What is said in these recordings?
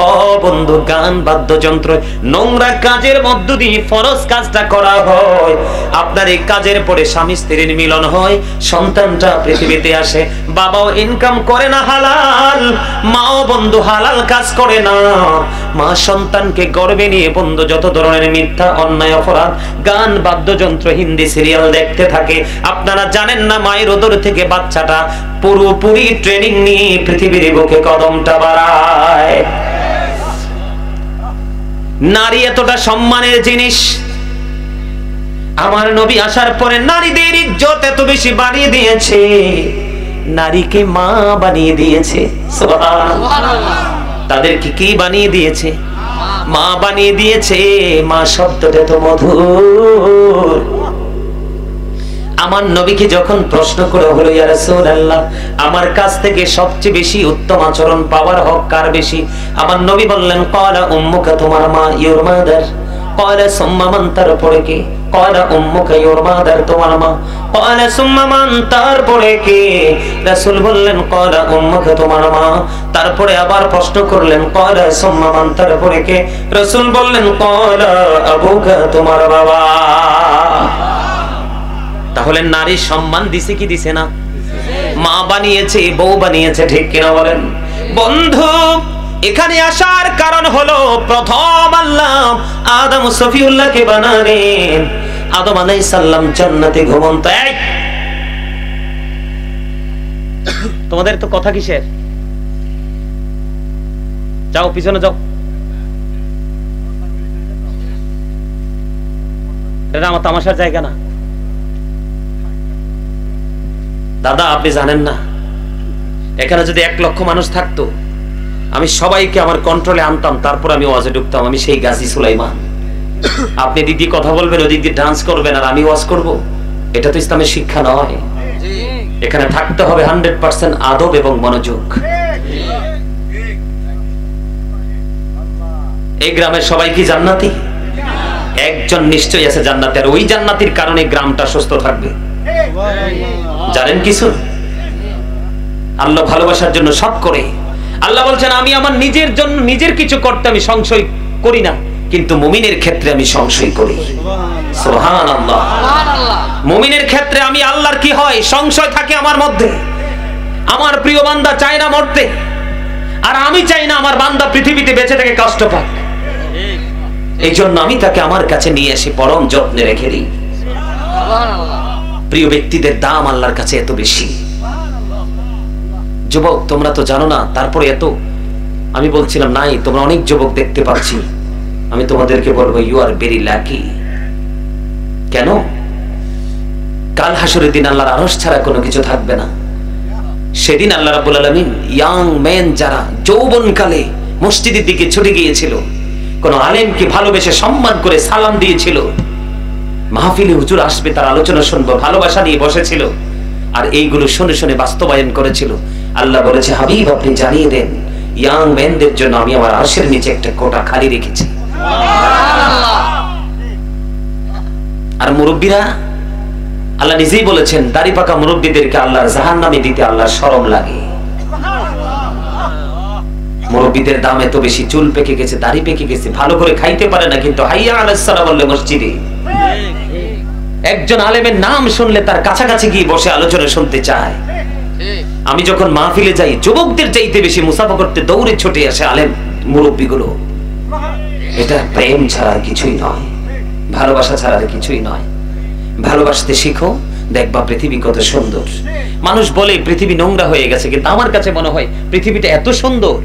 ও বন্ধু, গান বাদ্যযন্ত্র নোংরা কাজের মধ্য দিয়ে ফরজ কাজটা করা হয়। আপনার এই কাজের পরে স্বামী স্ত্রীর মিলন হয়, সন্তানটা পৃথিবীতে আসে, বাবাও ইনকাম করে না হালাল, মাও বন্ধু হালাল কাজ করে না, মা সন্তানকে গর্ভে নিয়ে বন্ধু যত ধরনের মিথ্যা অন্যায় অপরাধ গান বাদ্যযন্ত্র হিন্দি সিরিয়াল দেখতে থাকে। আপনারা জানেন না মায়ের উদর থেকে বাচ্চাটা পুরোপুরি ট্রেনিং নিয়ে পৃথিবীর বুকে কদমটা বাড়ায়। নারী এতটা সম্মানের জিনিস, আমার নবী আসার পরে নারীদের ইজ্জত এত বেশি বাড়িয়ে দিয়েছে, নারীকে মা বানিয়ে দিয়েছে। সুবহানাল্লাহ। তাদেরকে কি বানিয়ে দিয়েছে? মা বানিয়ে দিয়েছে। মা শব্দটা তো মধুর। আমার নবীকে যখন প্রশ্ন করে হলো, ইয়া রাসূলুল্লাহ, আমার কাছ থেকে সবচেয়ে বেশি উত্তম আচরণ পাওয়ার হক কার বেশি? আমার নবী বললেন, ক্বালা উম্মুকা, তোমার মা, ইউর মাদার। ক্বালা সুম্মা মান, তারপরে কে? ক্বালা উম্মুকা ইউর মাদার, তোমার মা। ক্বালা সুম্মা মান, তারপরে কে? রাসূল বললেন, ক্বালা উম্মুকা, তোমার মা। তারপরে আবার প্রশ্ন করলেন, ক্বালা সুম্মা মান, তারপরে কে? রাসূল বললেন, ক্বালা আবুকা, তোমার বাবা। তাহলে নারীর সম্মান দিছে কি দিছে না? মা বানিয়েছে, বউ বানিয়েছে, ঠিক কিনা বলেন? বন্ধু, এখানে আসার কারণ হলো প্রথম আল্লাহ আদম সফিউল্লাহকে বানালেন। আদম আলাইহিস সালাম জান্নাতে ঘুমন্ত। তোমাদের তো কথা কিসের? যাও পিছনে যাও, এটা আমার তামাশার জায়গা না। দাদা, আপনি জানেন না, এখানে যদি 1 লক্ষ মানুষ থাকতো, আমি সবাইকে আমার কন্ট্রোলে আনতাম, তারপর আমি ওয়াজে ঢুকতাম। আমি সেই গাজী সুলাইমান। আপনি দিক দিয়ে কথা বলবেন, ওদিক দিয়ে ডান্স করবেন, আর আমি ওয়াজ করব। এটা তো ইসলামের শিক্ষা নয়। এখানে থাকতে হবে 100% আদব এবং মনোযোগ। এই গ্রামের সবাই কি জান্নাতি? একজন নিশ্চয়ই আছে জান্নাতি, আর ওই জান্নাতির কারণে গ্রামটা সুস্থ থাকবে। জানেন কিছু? আল্লাহ ভালোবাসার জন্য সব করে। আল্লাহ বলছেন, আমি আমার নিজের জন্য নিজের কিছু করতে আমি সংশয় করি না, কিন্তু মুমিনের ক্ষেত্রে আমি সংশয় করি। সুবহানাল্লাহ। মুমিনের ক্ষেত্রে আমি আল্লাহর কি হয়, সংশয় থাকে আমার মধ্যে। আমার প্রিয় বান্দা চায় না মরতে, আর আমি চাই না আমার বান্দা পৃথিবীতে বেঁচে থেকে কষ্ট পাক। এই জন্য আমি তাকে আমার কাছে নিয়ে এসে পরম যত্নে রেখে দিই। প্রিয় ব্যক্তিদের দাম আল্লাহর কাছে এত বেশি। যুবক, তোমরা তো জানো না, তারপরে এত আমি বলছিলাম নাই, তোমরা অনেক যুবক দেখতে পাচ্ছি। আমি তোমাদেরকে বলবো, ইউ আর ভেরি লাকি। কেন? কাল হাসরের দিন আল্লাহর আরশ ছাড়া কোনো কিছু থাকবে না। সেদিন আল্লাহ রাব্বুল আলামিন ইয়াং মেন যারা যৌবনকালে মসজিদের দিকে ছুটে গিয়েছিল, কোন আলেমকে ভালোবেসে সম্মান করে সালাম দিয়েছিল, মাহফিলে হুজুর আসবে তার আলোচনা শুনবো, ভালোবাসা নিয়ে বসেছিল, আর এইগুলো শুনে শুনে বাস্তবায়ন করেছিল। আল্লাহ বলেছে, হাবিব আপনি জানিয়ে দেন, ইয়াং মেনদের জন্য আমি আমার আরশের নিচে একটা কোটা খালি রেখেছি। আর মুরব্বীরা, আল্লাহ নিজেই বলেছেন, দাড়ি পাকা মুরব্বীদেরকে আল্লাহর জাহান্নামে দিতে আল্লাহর শরম লাগে। মুরব্বীদের দাম এত বেশি, চুল পেকে গেছে, দাড়ি পেকে গেছে, ভালো করে খাইতে পারে না, কিন্তু হাইয়া আলাস সালাহ বললে মসজিদে একজন আলেমের নাম শুনলে তার কাছাকাছি গিয়ে বসে আলোচনা শুনতে চায়। আমি যখন মাহফিলে যাই, যুবকদের চাইতে বেশি মুসাফা করতে দৌড়ে ছুটে আসে আলেম মুরব্বীগুলো। এটা প্রেম ছাড়া কিছুই নয়, ভালোবাসা ছাড়া কিছুই নয়। ভালোবাসতে শিখো, দেখবা পৃথিবী কত সুন্দর। মানুষ বলে পৃথিবী নোংরা হয়ে গেছে, কিন্তু আমার কাছে মনে হয় পৃথিবীটা এত সুন্দর।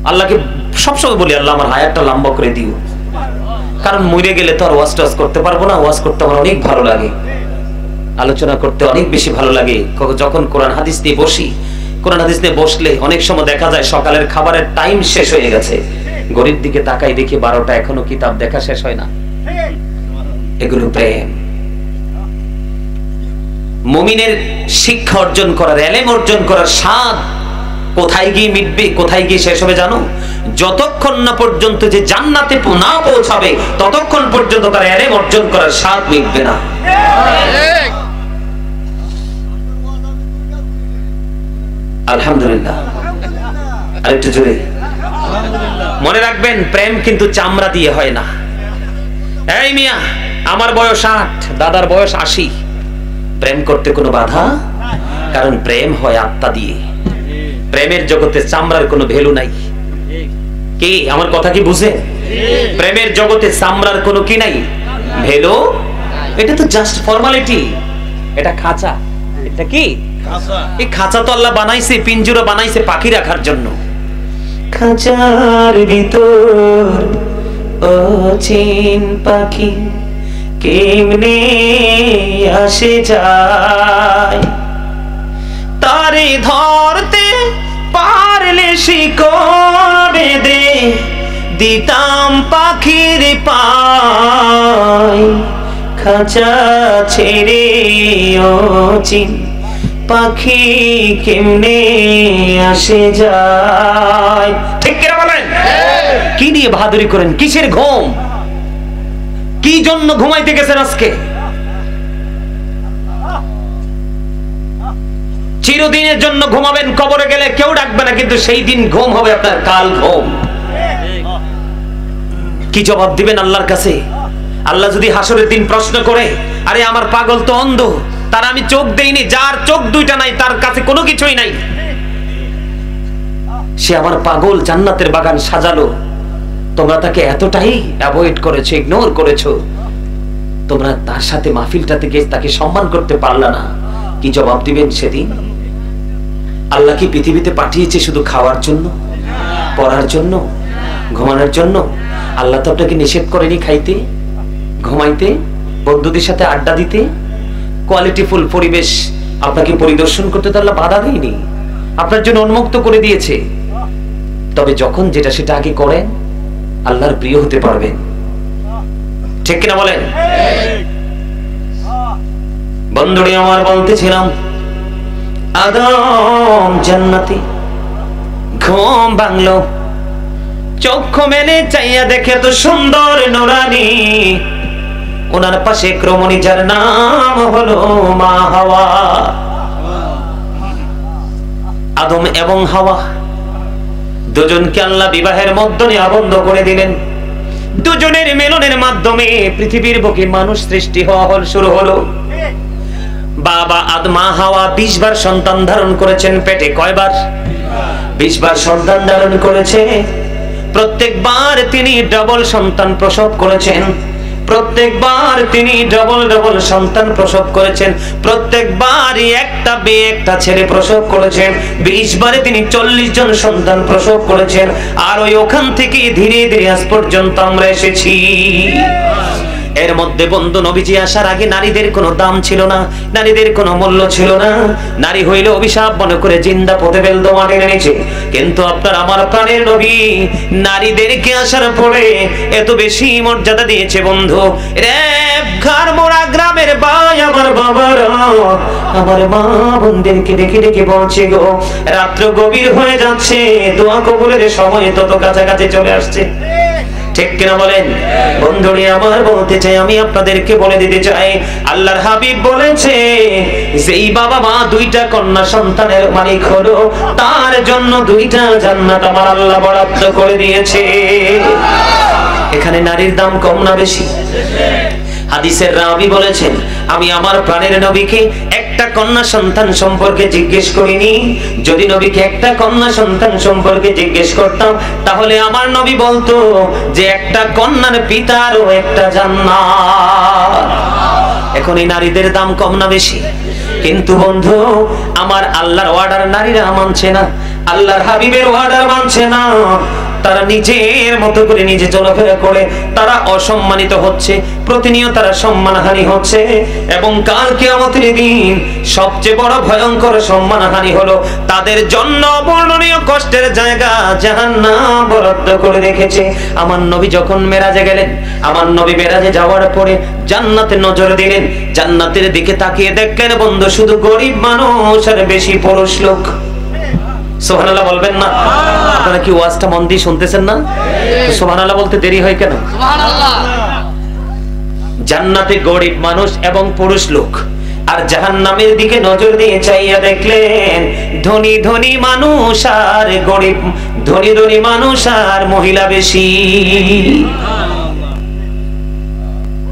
আল্লাহকে সবসময় বলি, আল্লাহ আমার হায়াতটা লম্বা করে দিও, কারণ মরে গেলে তো আর ওয়াজ টাজ করতে পারবো না। ওয়াজ করতে আমার অনেক ভালো লাগে, আলোচনা করতে অনেক বেশি ভালো লাগে। যখন কোরআন হাদিস নিয়ে বসি, কোরআন হাদিস নিয়ে বসলে অনেক সময় দেখা যায় সকালের খাবারের টাইম শেষ হয়ে গেছে, ঘড়ির দিকে তাকাই দেখি 12টা, এখনো কিতাব দেখা শেষ হয় না। এগুলো প্রেম। মুমিনের শিক্ষা অর্জন করার, ইলম অর্জন করার স্বাদ কোথায় গিয়ে মিটবে, কোথায় গিয়ে শেষ হবে জানো? যতক্ষণ না পর্যন্ত যে জান্নাতে না পৌঁছাবে, ততক্ষণ পর্যন্ত তার ইলম অর্জন করার স্বাদ মিটবে না। আলহামদুলিল্লাহ। আরেকটু জোরে মনে রাখবেন, প্রেম কিন্তু চামড়া দিয়ে হয় না। এই মিয়া, আমার বয়স 8, দাদার বয়স 80, প্রেম করতে কোনো বাধা? কারণ প্রেম হয় আত্মা দিয়ে। প্রেমের জগতে চামড়ার কোনো ভ্যালু নাই। কি আমার কথা কি বুঝে? প্রেমের জগতে চামড়ার কোনো কি নাই, ভ্যালু। এটা তো জাস্ট ফর্মালিটি, এটা খাঁচা। এটা কি খাঁচা? এই খাঁচা তো আল্লাহ বানাইছে, পিঞ্জরা বানাইছে পাখি রাখার জন্য। খাঁচার ভিতর অচিন পাখি কেমনে আসে যায়, তারে ধরতে পারলে শিকড় বেঁধে দিতাম পাখির পায়। খাঁচা ছেড়ে অচিন পাখি কেমনে আসে যায়। ঠিক কিনা বলেন? কি নিয়ে বাহাদুরি করেন? কিসের ঘুম? কি জন্য ঘুমাইতে গেছেন আজকে? চিরদিনের জন্য ঘুমাবেন, কবরে গেলে কেউ ডাকবে না, কিন্তু সেই দিন ঘুম হবে আপনার কাল ঘুম। কি জবাব দিবেন আল্লাহর কাছে? আল্লাহ যদি হাসরের দিন প্রশ্ন করে, আরে আমার পাগল তো অন্ধ, তার আমি চোখ দেইনি, যার চোখ দুইটা নাই তার কাছে কোনো কিছুই নাই, সে আমার পাগল জান্নাতের বাগান সাজালো, তোমরা তাকে এতটাই অ্যাভয়েড করেছো, ইগনোর করেছো, তোমরা তার সাথে মাহফিলটাতে গিয়ে তাকে সম্মান করতে পারলা না। কি জবাব দিবেন সেদিন? আল্লাহ কি পৃথিবীতে পাঠিয়েছে শুধু খাওয়ার জন্য, পড়ার জন্য, ঘুমানোর জন্য? আল্লাহ তো আপনাকে নিষেধ করেনি খাইতে, ঘুমাইতে, বন্ধুদের সাথে আড্ডা দিতে, কোয়ালিটিফুল পরিবেশ আপনাকে পরিদর্শন করতে তো আল্লাহ বাধা দেয়নি, আপনার জন্য উন্মুক্ত করে দিয়েছে। তবে যখন যেটা সেটা আগে করেন, আল্লাহর প্রিয় হতে পারবেন। ঠিক কিনা বলেন? বন্ধুরে আমার বলতেছিলাম, আদম জান্নাতি, ঘুম ভাঙলো, চক্ষু মেলে চাইয়া দেখে তো সুন্দর নুরানি, ওনার পাশে ক্রমণী, যার নাম হলো মা হাওয়া। আদম এবং হাওয়া দুজনকে আল্লাহ বিবাহের মধ্যে আবদ্ধ করে দিলেন। দুজনের মিলনের মাধ্যমে পৃথিবীর বুকে মানুষ সৃষ্টি হওয়া শুরু হলো। বাবা আদম হাওয়া 20 বার সন্তান ধারণ করেছেন পেটে। কয়বার? 20 বার সন্তান ধারণ করেছে। প্রত্যেকবার তিনি ডবল সন্তান প্রসব করেছেন, প্রত্যেকবার তিনি ডবল সন্তান প্রসব করেছেন, প্রত্যেকবারই একটা মেয়ে একটা ছেলে প্রসব করেছেন। 20 বারে তিনি 40 জন সন্তান প্রসব করেছেন। আর ওখান থেকে ধীরে ধীরে আজ পর্যন্ত আমরা এসেছি। এর মধ্যে বন্ধু, নবীজি আসার আগে নারীদের কোনো দাম ছিল না, নারীদের কোনো মূল্য ছিল না। নারী হইলে অভিশাপ মনে করে জিন্দা পুঁতে ফেলতো মাটির নিচে। কিন্তু আপনার আমার প্রাণের নবী নারীদেরকে আসার পরে এত বেশি মর্যাদা দিয়েছে। বন্ধু রে, ঘরমোড়া গ্রামের ভাই আমার বাবারা, আমার মা বোনদেরকে ডেকে ডেকে বলছে, গো রাত্র গভীর হয়ে যাচ্ছে, দোয়া কবুলের সময় তত কাছাকাছি চলে আসছে। ঠিক কিনা বলেন? বন্ধুরে আমার বলতে চাই, আমি আপনাদেরকে বলে দিতে চাই, আল্লাহর হাবিব বলেছে, যেই বাবা মা 2টা কন্যা সন্তানের মালিক হলো, তার জন্য 2টা জান্নাত আমার আল্লাহ বরাদ্দ করে দিয়েছে। এখানে নারীর দাম কম না বেশি? হাদিসের রাবী বলেছেন, আমি আমার প্রাণের নবীকে একটা কন্যা সন্তান সম্পর্কে জিজ্ঞেস করিনি। যদি নবীকে একটা কন্যা সন্তান সম্পর্কে জিজ্ঞেস করতাম, তাহলে আমার নবী বলতো যে একটা কন্যার পিতারও একটা জান্নাত। এখন এই নারীদের দাম কম না বেশি? কিন্তু বন্ধু আমার, আল্লাহর অর্ডার নারীরা মানছে না, আল্লাহর হাবিবের অর্ডার মানছে না। তারা নিজের মতো করে নিজে চলাফেরা করে, তারা অসম্মানিত হচ্ছে, প্রতিনিয়ত তারা সম্মানহানি হচ্ছে। এবং কাল কিয়ামতের দিন সবচেয়ে বড় ভয়ঙ্কর সম্মানহানি হলো তাদের জন্য বর্ণনীয় কষ্টের জায়গা জাহান্নাম বরাদ্দ করে রেখেছে। আমার নবী যখন মেরাজে গেলেন, আমার নবী মেরাজে যাওয়ার পরে জান্নাতে নজর দিলেন, জান্নাতের দিকে তাকিয়ে দেখলেন বন্ধু শুধু গরিব মানুষ আর বেশি পুরুষ লোক। সুবহানাল্লাহ বলবেন না? আপনারা কি ওয়াজটা মন দিয়ে শুনতেছেন না? সুবহানাল্লাহ বলতে দেরি হয় কেন? সুবহানাল্লাহ। জান্নাতে গরিব মানুষ এবং পুরুষ লোক, আর জাহান্নামের দিকে নজর দিয়ে চাইয়া দেখলেন ধনী ধনী মানুষ আর গরিব, ধনী ধনী মানুষ আর মহিলা বেশি।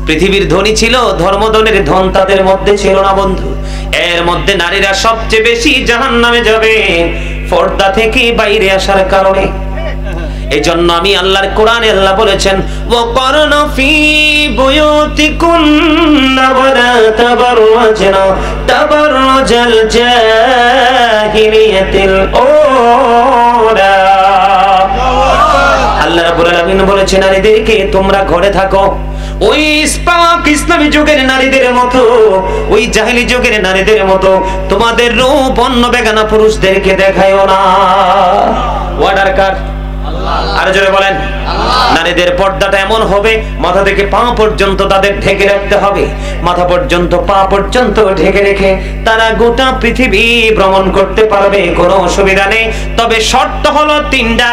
পৃথিবীর ধনী ছিল, ধর্মধনের ধন তাদের মধ্যে ছিল না বন্ধু। এর মধ্যে নারীরা সবচেয়ে বেশি জাহান্নামে যাবে পর্দা থেকে বাইরে আসার কারণে। এই জন্য আমি আল্লাহর কোরআনে আল্লাহ বলেছেন ওয়াকারনা ফি বুয়ুতিকুন্না ওয়ালা তাবাররাজনা তাবাররাজাল জাহিলিয়াতিল উলা। আল্লাহ রাব্বুল আলামিন বলেছেন নারীদেরকে তোমরা ঘরে থাকো, ওই ইসলামী যুগের নারীদের মতো, ওই জাহেলি যুগের নারীদের মতো তোমাদের রূপ অন্য বেগানা পুরুষদেরকে দেখায়ও না। ওয়ার্ডার কার? আর জোরে বলেন। নারীদের পর্দাটা এমন হবে মাথা থেকে পা পর্যন্ত তাদের ঢেকে রাখতে হবে। মাথা পর্যন্ত পা পর্যন্ত ঢেকে রেখে তারা গোটা পৃথিবী ভ্রমণ করতে পারবে, কোনো অসুবিধা নেই। তবে শর্ত হলো তিনটা,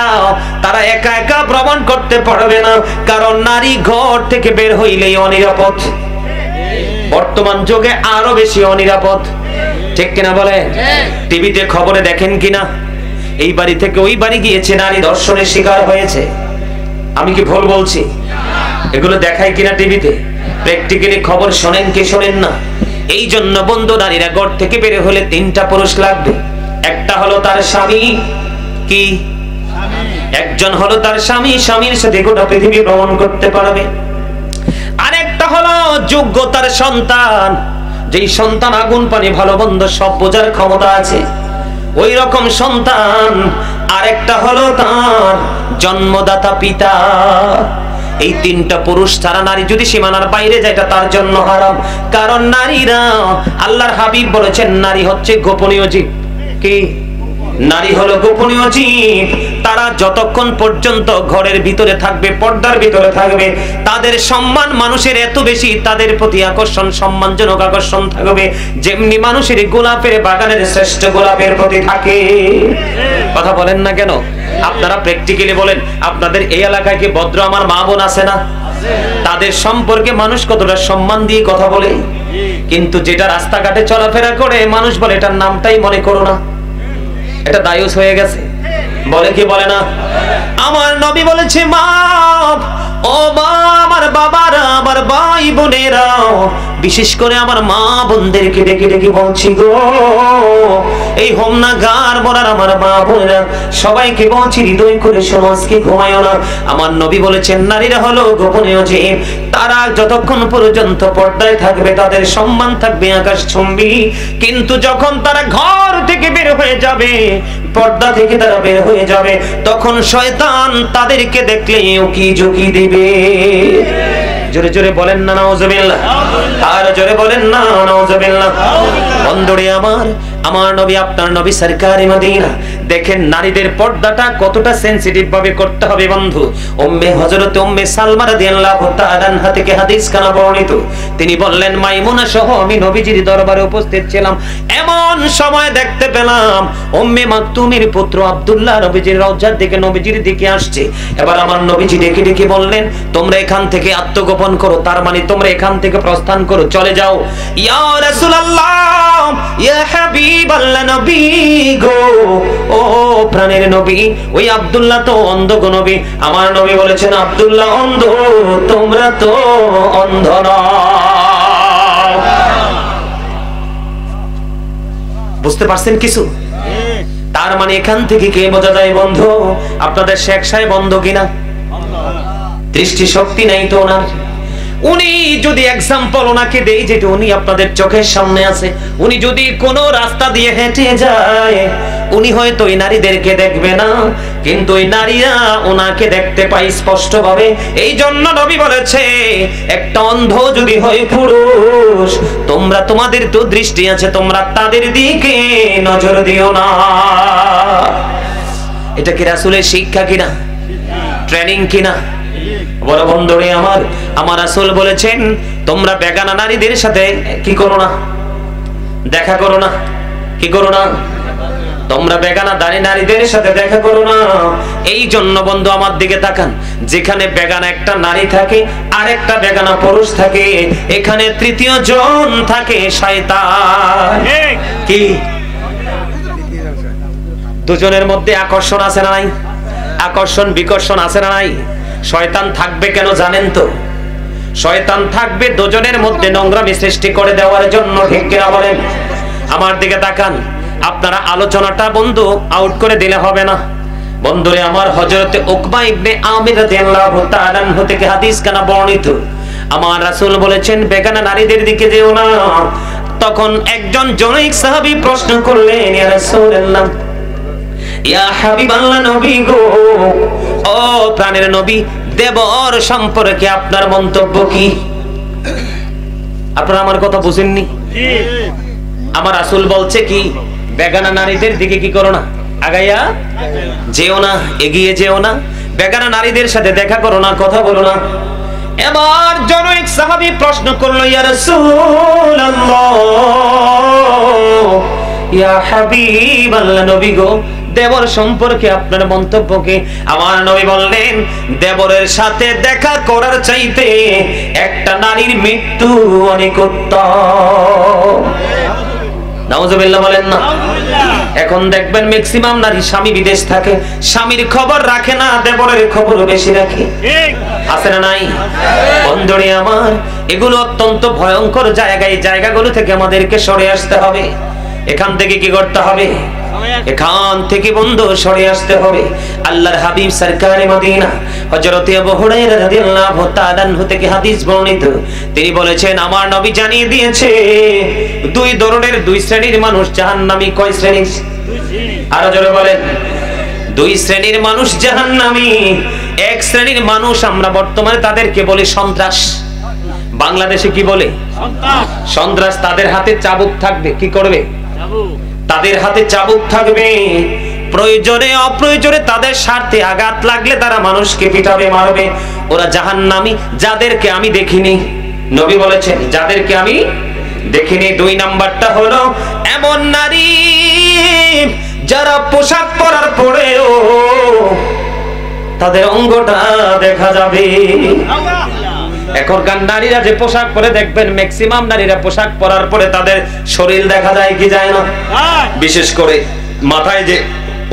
তারা একা একা ভ্রমণ করতে পারবে না, কারণ নারী ঘর থেকে বের হইলেই অনিরাপদ। বর্তমান যুগে আরো বেশি অনিরাপদ, ঠিক কিনা বলে? টিভিতে খবরে দেখেন কিনা এই বাড়ি থেকে ওই বাড়ি গিয়েছে, নারী ধর্ষণের শিকার হয়েছে। আমি কি ভুল বলছি? এগুলো দেখায় কিনা টিভিতে? প্র্যাকটিক্যালি খবর শোনেন কি শোনেন না? এই জন্য বন্ধু, নারীরা ঘর থেকে বের হলে তিনটা পুরুষ লাগবে। একটা হলো তার স্বামী, কি একজন হলো তার স্বামী, স্বামীর সাথে গোটা পৃথিবী ভ্রমণ করতে পারবে। আরেকটা হলো যোগ্যতার সন্তান, যেই সন্তান আগুন পানি ভালো মন্দ সব বোঝার ক্ষমতা আছে, ওই রকম সন্তান। আরেকটা হলো তার জন্মদাতা পিতা। এই তিনটা পুরুষ ছাড়া নারী যদি সীমানার বাইরে যায় এটা তার জন্য হারাম। কারণ নারীরা, আল্লাহর হাবিব বলেছেন, নারী হচ্ছে গোপনীয় জীব। কি? নারী হলো গোপনীয় জীব। তারা যতক্ষণ পর্যন্ত ঘরের ভিতরে থাকবে, পর্দার ভিতরে থাকবে, তাদের সম্মান মানুষের এত বেশি, তাদের প্রতি আকর্ষণ, সম্মানজনক আকর্ষণ থাকবে, যেমনি মানুষের গোলাপের বাগানের শ্রেষ্ঠ গোলাপের প্রতি থাকে। কথা বলেন না কেন? আপনারা প্র্যাকটিক্যালি বলেন, আপনাদের এই এলাকায় কি ভদ্র আমার মা বোন আছে না? তাদের সম্পর্কে মানুষ কতটা সম্মান দিয়ে কথা বলে, কিন্তু যেটা রাস্তাঘাটে চলাফেরা করে মানুষ বলে এটার নামটাই মনে করো না, এটা দায়ুস হয়ে গেছে। বলে কি বলে না? আমার নবী বলেছে, মা ও মা, আমার বাবারা, আমার ভাই বোনেরা, বিশেষ করে আমার মা বোনদেরকে ডেকে ডেকে বলছি গো, এই হোমনা গার বলার আমার মা বোনেরা সবাইকে বলছি, হৃদয় করে শোনো, আজকে ঘুমায়ও না। আমার নবী বলেছেন নারীরা হলো গোপনীয় জীব। তারা যতক্ষণ পর্যন্ত পর্দায় থাকবে তাদের সম্মান থাকবে আকাশচুম্বী, কিন্তু যখন তারা ঘর থেকে বের হয়ে যাবে, পর্দা থেকে তারা বের হয়ে যাবে, তখন শয়তান তাদেরকে দেখলে উকি ঝুঁকি দিবে। জোরে জোরে বলেন না নাউজুবিল্লাহ, আর জোরে বলেন না নাউজুবিল্লাহ। বন্ধুরে আমার, আমার নবী, আপনার নবী সরকারে মদিনা, দেখেন নারীদের পর্দাটা কতটা সেনসিটিভ ভাবে করতে হবে বন্ধু। হযরত উম্মে সালমা রাদিয়াল্লাহু তাআলা আনহা থেকে হাদিস কানা বর্ণিত, তিনি বললেন, মাইমুনা সহ আমি নবীজির দরবারে উপস্থিত ছিলাম, এমন সময় দেখতে পেলাম উম্মে মাকতুমের পুত্র আব্দুল্লাহ নবীজির রওজার দিকে, নবীজির দিকে আসছে। এবার আমার নবীজি ডেকে ডেকে বললেন, তোমরা এখান থেকে আত্মগোপন করো, তার মানে তোমরা এখান থেকে প্রস্থান করো, চলে যাও। ইয়া রাসূলুল্লাহ, ইয়া হাবিবাল্লাহ, নবী গো, ও প্রাণের নবী, ওই আব্দুল্লাহ তো অন্ধ গো নবী। আমার নবী বলেছেন, আব্দুল্লাহ অন্ধ, তোমরা তো অন্ধ নও। বুঝতে পারছেন কিছু? তার মানে এখান থেকে কে বোঝা যায় বন্ধু, আপনাদের শেখ সাহেব অন্ধ কিনা? দৃষ্টি শক্তি নাই তো ওনার। উনি যদি এক্সাম্পল ওনাকে দেই, যেটা উনি আপনাদের চোখের সামনে আছে, উনি যদি কোন রাস্তা দিয়ে হেঁটে যায়, উনি হয়তো এই নারীদেরকে দেখবে না, কিন্তু ওই নারীরা ওনাকে দেখতে পায় স্পষ্ট ভাবে। এই জন্য নবী বলেছে, একটা অন্ধ যদি হয় পুরুষ, তোমরা, তোমাদের তো দৃষ্টি আছে, তোমরা তাদের দিকে নজর দিও না। এটা কি রাসূলের শিক্ষা কিনা? ট্রেনিং কিনা? বড় বন্ধুরে আমার, আমার রাসূল বলেছেন, তোমরা বেগানা নারীদের সাথে কি করো না? দেখা করো না। কি করো না? তোমরা বেগানা দাড়ি নারীদের সাথে দেখা করো না। এই জন্য বন্ধু আমার দিকে তাকান, যেখানে বেগানা একটা নারী থাকে আর একটা বেগানা পুরুষ থাকে, এখানে তৃতীয় জন থাকে শয়তান। কি দুজনের মধ্যে আকর্ষণ আছে না নাই? আকর্ষণ বিকর্ষণ আছে না নাই? শয়তান থাকবে কেন জানেন তো? শয়তান থাকবে দুজনের মধ্যে নোংরামি সৃষ্টি করে দেওয়ার জন্য। ঠিক কিনা বলেন? আমার দিকে তাকান। আপনারা আলোচনাটা বন্ধু আউট করে দিলে হবে না বন্ধুরে আমার। হযরতে উকবা ইবনে আমির রাদিয়াল্লাহু তাআলা আনহু থেকে হাদিস কানা বর্ণিত, আমার রাসূল বলেছেন বেগানা নারীদের দিকে যেও না। তখন একজন জনৈক সাহাবী প্রশ্ন করলেন, ইয়া রাসূলুল্লাহ, ইয়া হাবিবাল্লাহ, নবী গো, ও প্রাণের নবী, দেবর সম্পর্কে আপনার মন্তব্য কি? আপনারা আমার কথা বুঝেননি? আমার রাসূল বলছে কি, বেগানা নারীদের দিকে কি করো না, আগাইয়া যেও না, এগিয়ে যেও না, বেগানা নারীদের সাথে দেখা করো না, কথা বলো না। এবার জনৈক সাহাবী প্রশ্ন করলো, ইয়া রাসূলুল্লাহ, ইয়া হাবিবাল্লাহ, নবী গো, দেবর সম্পর্কে আপনার মন্তব্য কি? আমার নবী বললেন, দেবরের সাথে দেখা করার চাইতে একটা নারীর মৃত্যু অনেক উত্তম। নাউজুবিল্লাহ বলেন না? এখন দেখবেন ম্যাক্সিমাম নারী স্বামী বিদেশ থাকে, স্বামীর খবর রাখে না, দেবরের খবর বেশি রাখে। আছে না নাই? বন্ধুরে আমার, এগুলো অত্যন্ত ভয়ঙ্কর জায়গা। এই জায়গাগুলো থেকে আমাদেরকে সরে আসতে হবে। এখান থেকে কি করতে হবে? এখান থেকে বন্ধু সরে আসতে হবে। আল্লাহর হাবিব সরকারে মদিনা হযরত আবু হুরায়রা রাদিয়াল্লাহু তাআলা আনহু থেকে হাদিস বর্ণিত, তিনি বলেছেন, আমার নবী জানিয়ে দিয়েছে দুই ধরনের, দুই শ্রেণীর মানুষ জাহান্নামী। কয় শ্রেণী? আরো জোরে বলেন। দুই শ্রেণীর মানুষ জাহান্নামী। এক শ্রেণীর মানুষ আমরা বর্তমানে তাদেরকে বলি সন্ত্রাস। বাংলাদেশে কি বলে? সন্ত্রাস। তাদের হাতে চাবুক থাকবে। কি করবে? তাদের হাতে চাবুক থাকবে। প্রয়োজনে অপ্রয়োজনে তাদের স্বার্থে আঘাত লাগলে তারা মানুষকে পিটাবে, মারবে। ওরা জাহান্নামী, যাদেরকে আমি দেখিনি। নবী বলেছেন, যাদেরকে আমি দেখিনি। দুই নাম্বারটা হলো এমন নারী যারা পোশাক পরার পরেও তাদের অঙ্গটা দেখা যাবে। এখনকার নারীরা যে পোশাক পরে, দেখবেন ম্যাক্সিমাম নারীরা পোশাক পরার পরে তাদের শরীর দেখা যায় কি যায় না? বিশেষ করে মাথায় যে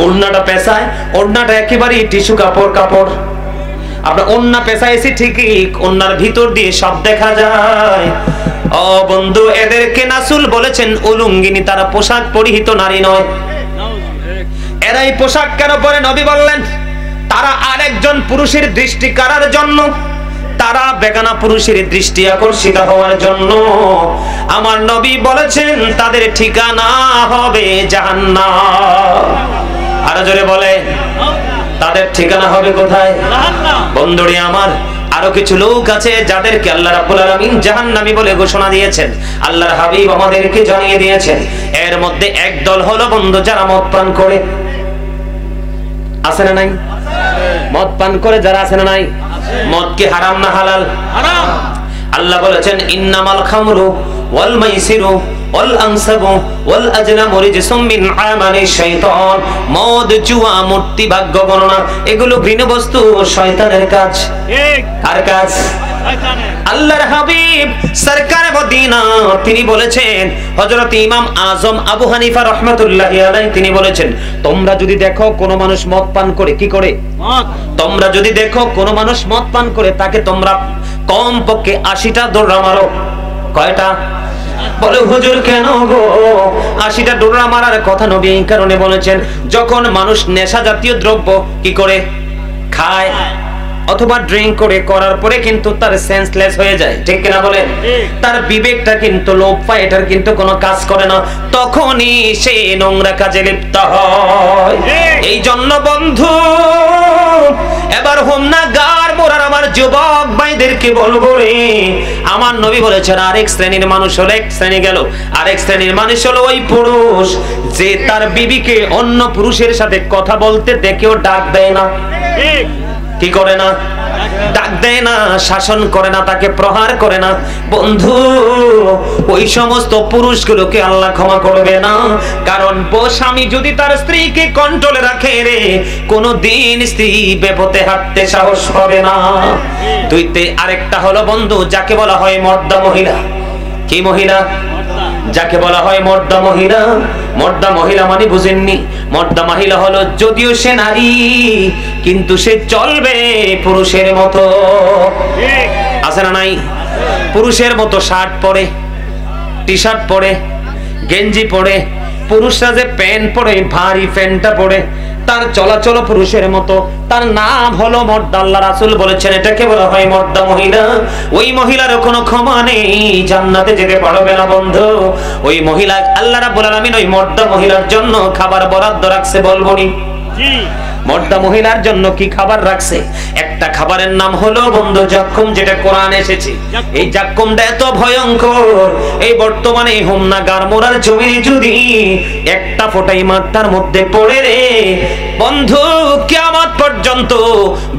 ওড়নাটা পেঁচায়, ওড়নাটা একেবারেই টিস্যু কাপড়। আপনার ওড়না পেঁচাইছি ঠিকই, ওড়নার ভিতর দিয়ে সব দেখা যায়। ও বন্ধু, এদেরকে রাসূল বলেছেন উলঙ্গিনী। তারা পোশাক পরিহিত নারী নয়। এরাই পোশাক কেন পরে? নবী বললেন, তারা আরেকজন পুরুষের দৃষ্টি কাড়ার জন্য, তারা বেগানা পুরুষের দৃষ্টি আকর্ষিত হওয়ার জন্য। আমার নবী বলেছেন তাদের ঠিকানা হবে জাহান্নাম। আরো জোরে বলে, তাদের ঠিকানা হবে কোথায়? বন্ধুরে আমার, আরো কিছু লোক আছে যাদেরকে আল্লাহ রাব্বুল আলামিন জাহান্নামী বলে ঘোষণা দিয়েছেন। আল্লাহর হাবিব আমাদেরকে জানিয়ে দিয়েছেন। এর মধ্যে এক দল হলো বন্ধু যারা মদ পান করে। আছে না নাই? মদ পান করে যারা, আছে না নাই? মদ কি হারাম না হালাল? হারাম। আল্লাহ বলেছেন, ইন্নামাল খামরু ওয়াল মাইসিরু ওয়াল আনসাবু ওয়াল আজলামু রিজসুম মিন আমালিশ শাইতান। মদ, জুয়া, মূর্তি, ভাগ্য গণনা, এগুলো ঘৃণ্য বস্তু, শয়তানের কাজ। ঠিক। কার কাজ? শয়তানের। আল্লাহর হাবিব সরকারে মদিনা তিনি বলেছেন, হযরত ইমাম আজম আবু হানিফা রাহমাতুল্লাহি আলাইহি তিনি বলেছেন, তোমরা যদি দেখো কোন মানুষ মদ পান করে, কি করে? মদ। তোমরা যদি দেখো কোন মানুষ মদ পান করে, তাকে তোমরা কমপক্ষে 80টা দৌড়া মারো। কয়টা? বলে হুজুর কেন গো 80টা দৌড়া মারার কথা নবী এই কারণে বলেছেন, যখন মানুষ নেশা জাতীয় দ্রব্য কি করে খায় অথবা ড্রিঙ্ক করে, করার পরে কিন্তু তার সেন্সলেস হয়ে যায়। ঠিক কিনা বলেন? তার বিবেকটা কিন্তু লোপ পায়, এটার কিন্তু কোনো কাজ করে না, তখনই সে নোংরা কাজে লিপ্ত হয়। এই জন্য বন্ধু, এবার হোমনা গার মোরার আমার যুবক ভাইদেরকে বলবো রে, আমার নবী বলেছেন আরেক শ্রেণীর মানুষ হলো, এক শ্রেণী গেল, আরেক শ্রেণীর মানুষ হলো ওই পুরুষ যে তার বিবিকে অন্য পুরুষের সাথে কথা বলতে দেখেও ডাক দেয় না। কি করে না? ডাক দেয় না, শাসন করে না, তাকে প্রহার করে না। বন্ধু, ওই সমস্ত পুরুষগুলোকে আল্লাহ ক্ষমা করবে না। কারণ স্বামী যদি তার স্ত্রীকে কন্ট্রোলে রাখে রে, কোনদিন স্ত্রী বেপথে হাঁটতে সাহস পাবে না। দুইতে আরেকটা হলো বন্ধু, যাকে বলা হয় মর্দা মহিলা। কি মহিলা? যাকে বলা হয় মর্দা মহিলা। মর্দা মহিলা মানে বুঝেননি? মর্দা মহিলা হলো যদিও সে নারী, কিন্তু সে চলবে পুরুষের মতো। আছে না নাই? পুরুষের মতো শার্ট পরে, টি শার্ট পরে, গেঞ্জি পরে, পুরুষরা যে প্যান্ট পরে, ভারী প্যান্টটা পরে, তার চলাচল পুরুষের মতো। তার নাম হলো মর্দা। আল্লাহ রাসূল বলেছেন এটাকে বলা হয় মর্দা মহিলা। ওই মহিলার কোনো ক্ষমা নেই, জান্নাতে যেতে পারবে না বন্ধু। ওই মহিলা আল্লাহ রাব্বুল আলামিন ওই মর্দা মহিলার জন্য খাবার বরাদ্দ রাখছে, বলবনি? জি। মর্দা মহিলার জন্য কি খাবার রাখছে? একটা খাবারের নাম হলো বন্ধু জাক্কুম, যেটা কোরআনে এসেছে। এই জাক্কুমটা এত ভয়ঙ্কর, এই বর্তমানে হোমনা গারমোরার জমি যদি একটা ফোঁটাই মাথার মধ্যে পড়ে রে বন্ধু, কিয়ামত পর্যন্ত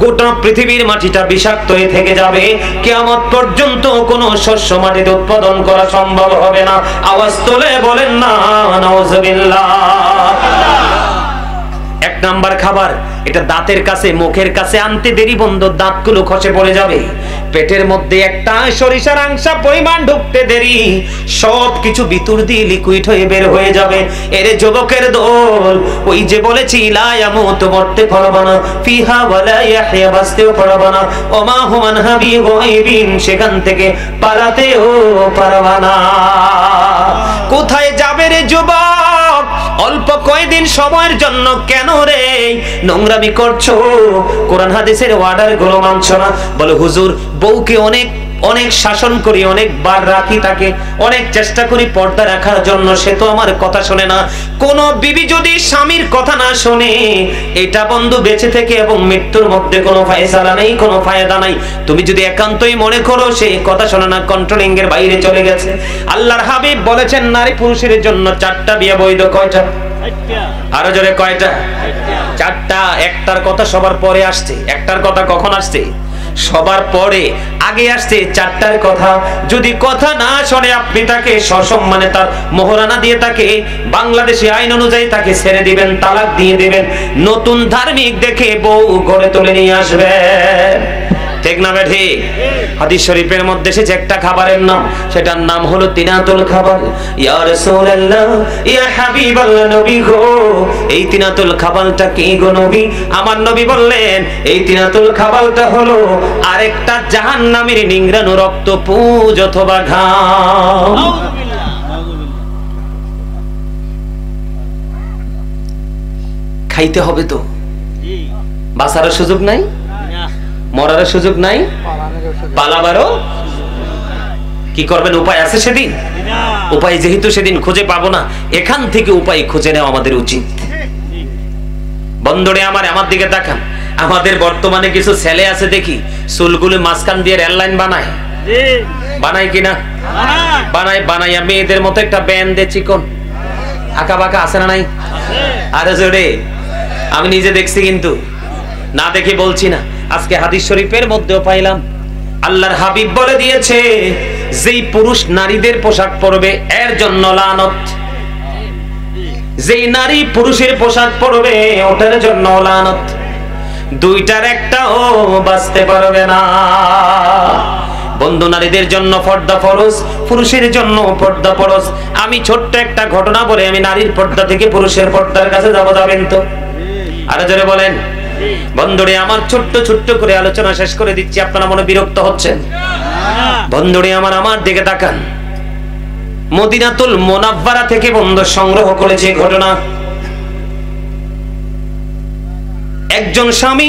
গোটা পৃথিবীর মাটিটা বিষাক্ত হয়ে থেকে যাবে। কিয়ামত পর্যন্ত কোনো শস্য মাটিতে উৎপাদন করা সম্ভব হবে না। আওয়াজ তোলে বলেন না নাউজুবিল্লাহ। এক নাম্বার খাবার, এটা দাঁতের কাছে, মুখের কাছে আনতে দেরি বন্ধু, দাঁতগুলো খসে পড়ে যাবে। পেটের মধ্যে একটা সরিষার আংশা পরিমাণ ঢুকতে দেরি, সব কিছু ভিতর দিয়ে লিকুইড হয়ে বের হয়ে যাবে। এরে যুবকের দল, ওই যে বলেছি লা ইয়ামুতু, মরতে পারবা না, ফিহা ওয়ালা ইয়াহইয়া, বাঁচতেও পারবা না, ওমা হুম আনহা বিগাইবিন, সেখান থেকে পালাতেও পারবা না। কোথায় যাবে রে যুবক? অল্প কয়েকদিন সময়ের জন্য কেন রে নোংরামি করছো? কোরআন হাদিসের অর্ডার গুলো মানছো না। বলে হুজুর, বউকে অনেক শাসন করি, অনেকবার রাখি, তাকে অনেক চেষ্টা করি পর্দা রাখার জন্য, সে তো আমার কথা শোনে না। কোন বিবি যদি স্বামীর কথা না শোনে, এটা বন্ধু বেঁচে থেকে এবং মৃত্যুর মধ্যে কোনো ফায়সালা নেই, কোনো ফায়দা নাই। তুমি যদি একান্তই মনে করো সে কথা শোনে না, কন্ট্রোলিং এর বাইরে চলে গেছে। আল্লাহর হাবিব বলেছেন নারী পুরুষের জন্য 4টা বিয়ে বৈধ। কয়টা? আরো জোরে কয়টা? 4টা। একটার কথা সবার পরে আসছে। একটার কথা কখন আসছে? সবার পরে। আগে আসছে 4টার কথা। যদি কথা না শোনে, আপনি তাকে সসম্মানে তার মোহরানা দিয়ে তাকে বাংলাদেশি আইন অনুযায়ী তাকে ছেড়ে দিবেন, তালাক দিয়ে দিবেন। নতুন ধার্মিক দেখে বউ ঘরে তুলে নিয়ে আসবেন। ঠিক না বেঠি? হাদিস শরীফের মধ্যে এসেছে একটা খাবারের নাম, সেটার নাম হলো তিনাতুল খাবার। ইয়া রাসূলুল্লাহ, ইয়া হাবিবাল্লাহ, নবী গো, এই তিনাতুল খাবারটা কি গো নবী? আমার নবী বললেন এই তিনাতুল খাবারটা হলো আরেকটা জাহান্নামের নিংড়ানো রক্ত, পুজ অথবা ঘাম। খাইতে হবে তো, বাঁচার সুযোগ নাই, মরার সুযোগ নাই, পালাবারও। কি করবেন? উপায় আছে সেদিন? উপায় যেহেতু সেদিন খুঁজে পাবো না, এখান থেকে উপায় খুঁজে নেওয়া আমাদের উচিত। বন্ধুরে আমার দিকে তাকান। আমাদের বর্তমানে কিছু ছেলে আছে দেখি, চুলগুলো মাঝখান দিয়ে রেল লাইন বানায়। বানায় কিনা? বানাইয়া মেয়েদের মতো একটা ব্যান্ড দিয়ে চিকন আঁকা বাঁকা, আছে না নাই? আরে জোরে, আমি নিজে দেখছি, কিন্তু না দেখে বলছি না। আজকে হাদিস শরীফের মধ্যেও পাইলাম, আল্লাহর হাবিব বলে দিয়েছে যেই পুরুষ নারীদের পোশাক পরবে এর জন্য লানত, যেই নারী পুরুষের পোশাক পরবে ওটার জন্য লানত। দুইটার একটাও বাঁচতে পারবে না। বন্ধু, নারীদের জন্য পর্দা ফরজ, পুরুষের জন্য পর্দা ফরজ। আমি ছোট্ট একটা ঘটনা বলে আমি নারীর পর্দা থেকে পুরুষের পর্দার কাছে যাবো, যাবেন তো? আরো জোরে বলেন। বন্ধুরে আমার, ছোট্ট করে আলোচনা শেষ করে দিচ্ছি, আপনারা মনে বিরক্ত হচ্ছেন? বন্ধুরে আমার দিকে তাকান। মদিনাতুল মুনাওয়ারা থেকে বন্ধু সংগ্রহ করেছে ঘটনা। একজন স্বামী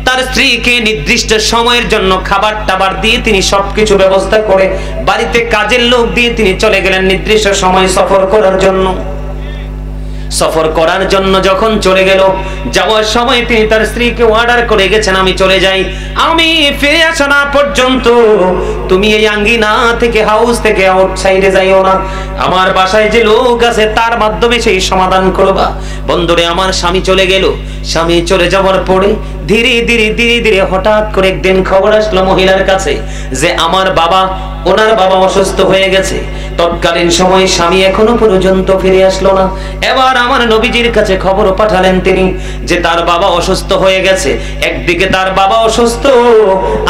তার স্ত্রীকে নির্দিষ্ট সময়ের জন্য খাবার টাবার দিয়ে তিনি সবকিছু ব্যবস্থা করে বাড়িতে কাজের লোক দিয়ে তিনি চলে গেলেন নির্দিষ্ট সময় সফর করার জন্য। সফর করার জন্য যখন চলে গেল, যাওয়ার সময় তিনি তার স্ত্রীকে অর্ডার করে গেছেন, আমি চলে যাই, আমি ফিরে আসা না পর্যন্ত তুমি এই আঙ্গিনা থেকে, হাউস থেকে আউটসাইডে যাইও না। আমার বাসায় যে লোক আছে তার মাধ্যমে সেই সমাধান করবা। বন্ধুরে আমার, স্বামী চলে গেল, স্বামী চলে যাওয়ার পরে ধীরে ধীরে ধীরে ধীরে হঠাৎ করে একদিন খবর আসলো মহিলার কাছে যে আমার বাবা, ওনার বাবা অসুস্থ হয়ে গেছে। তৎকালীন সময়ে স্বামী এখনো পর্যন্ত ফিরে আসলো না। এবার আমার নবীজির কাছে খবর পাঠালেন তিনি যে তার বাবা অসুস্থ হয়ে গেছে। একদিকে তার বাবা অসুস্থ,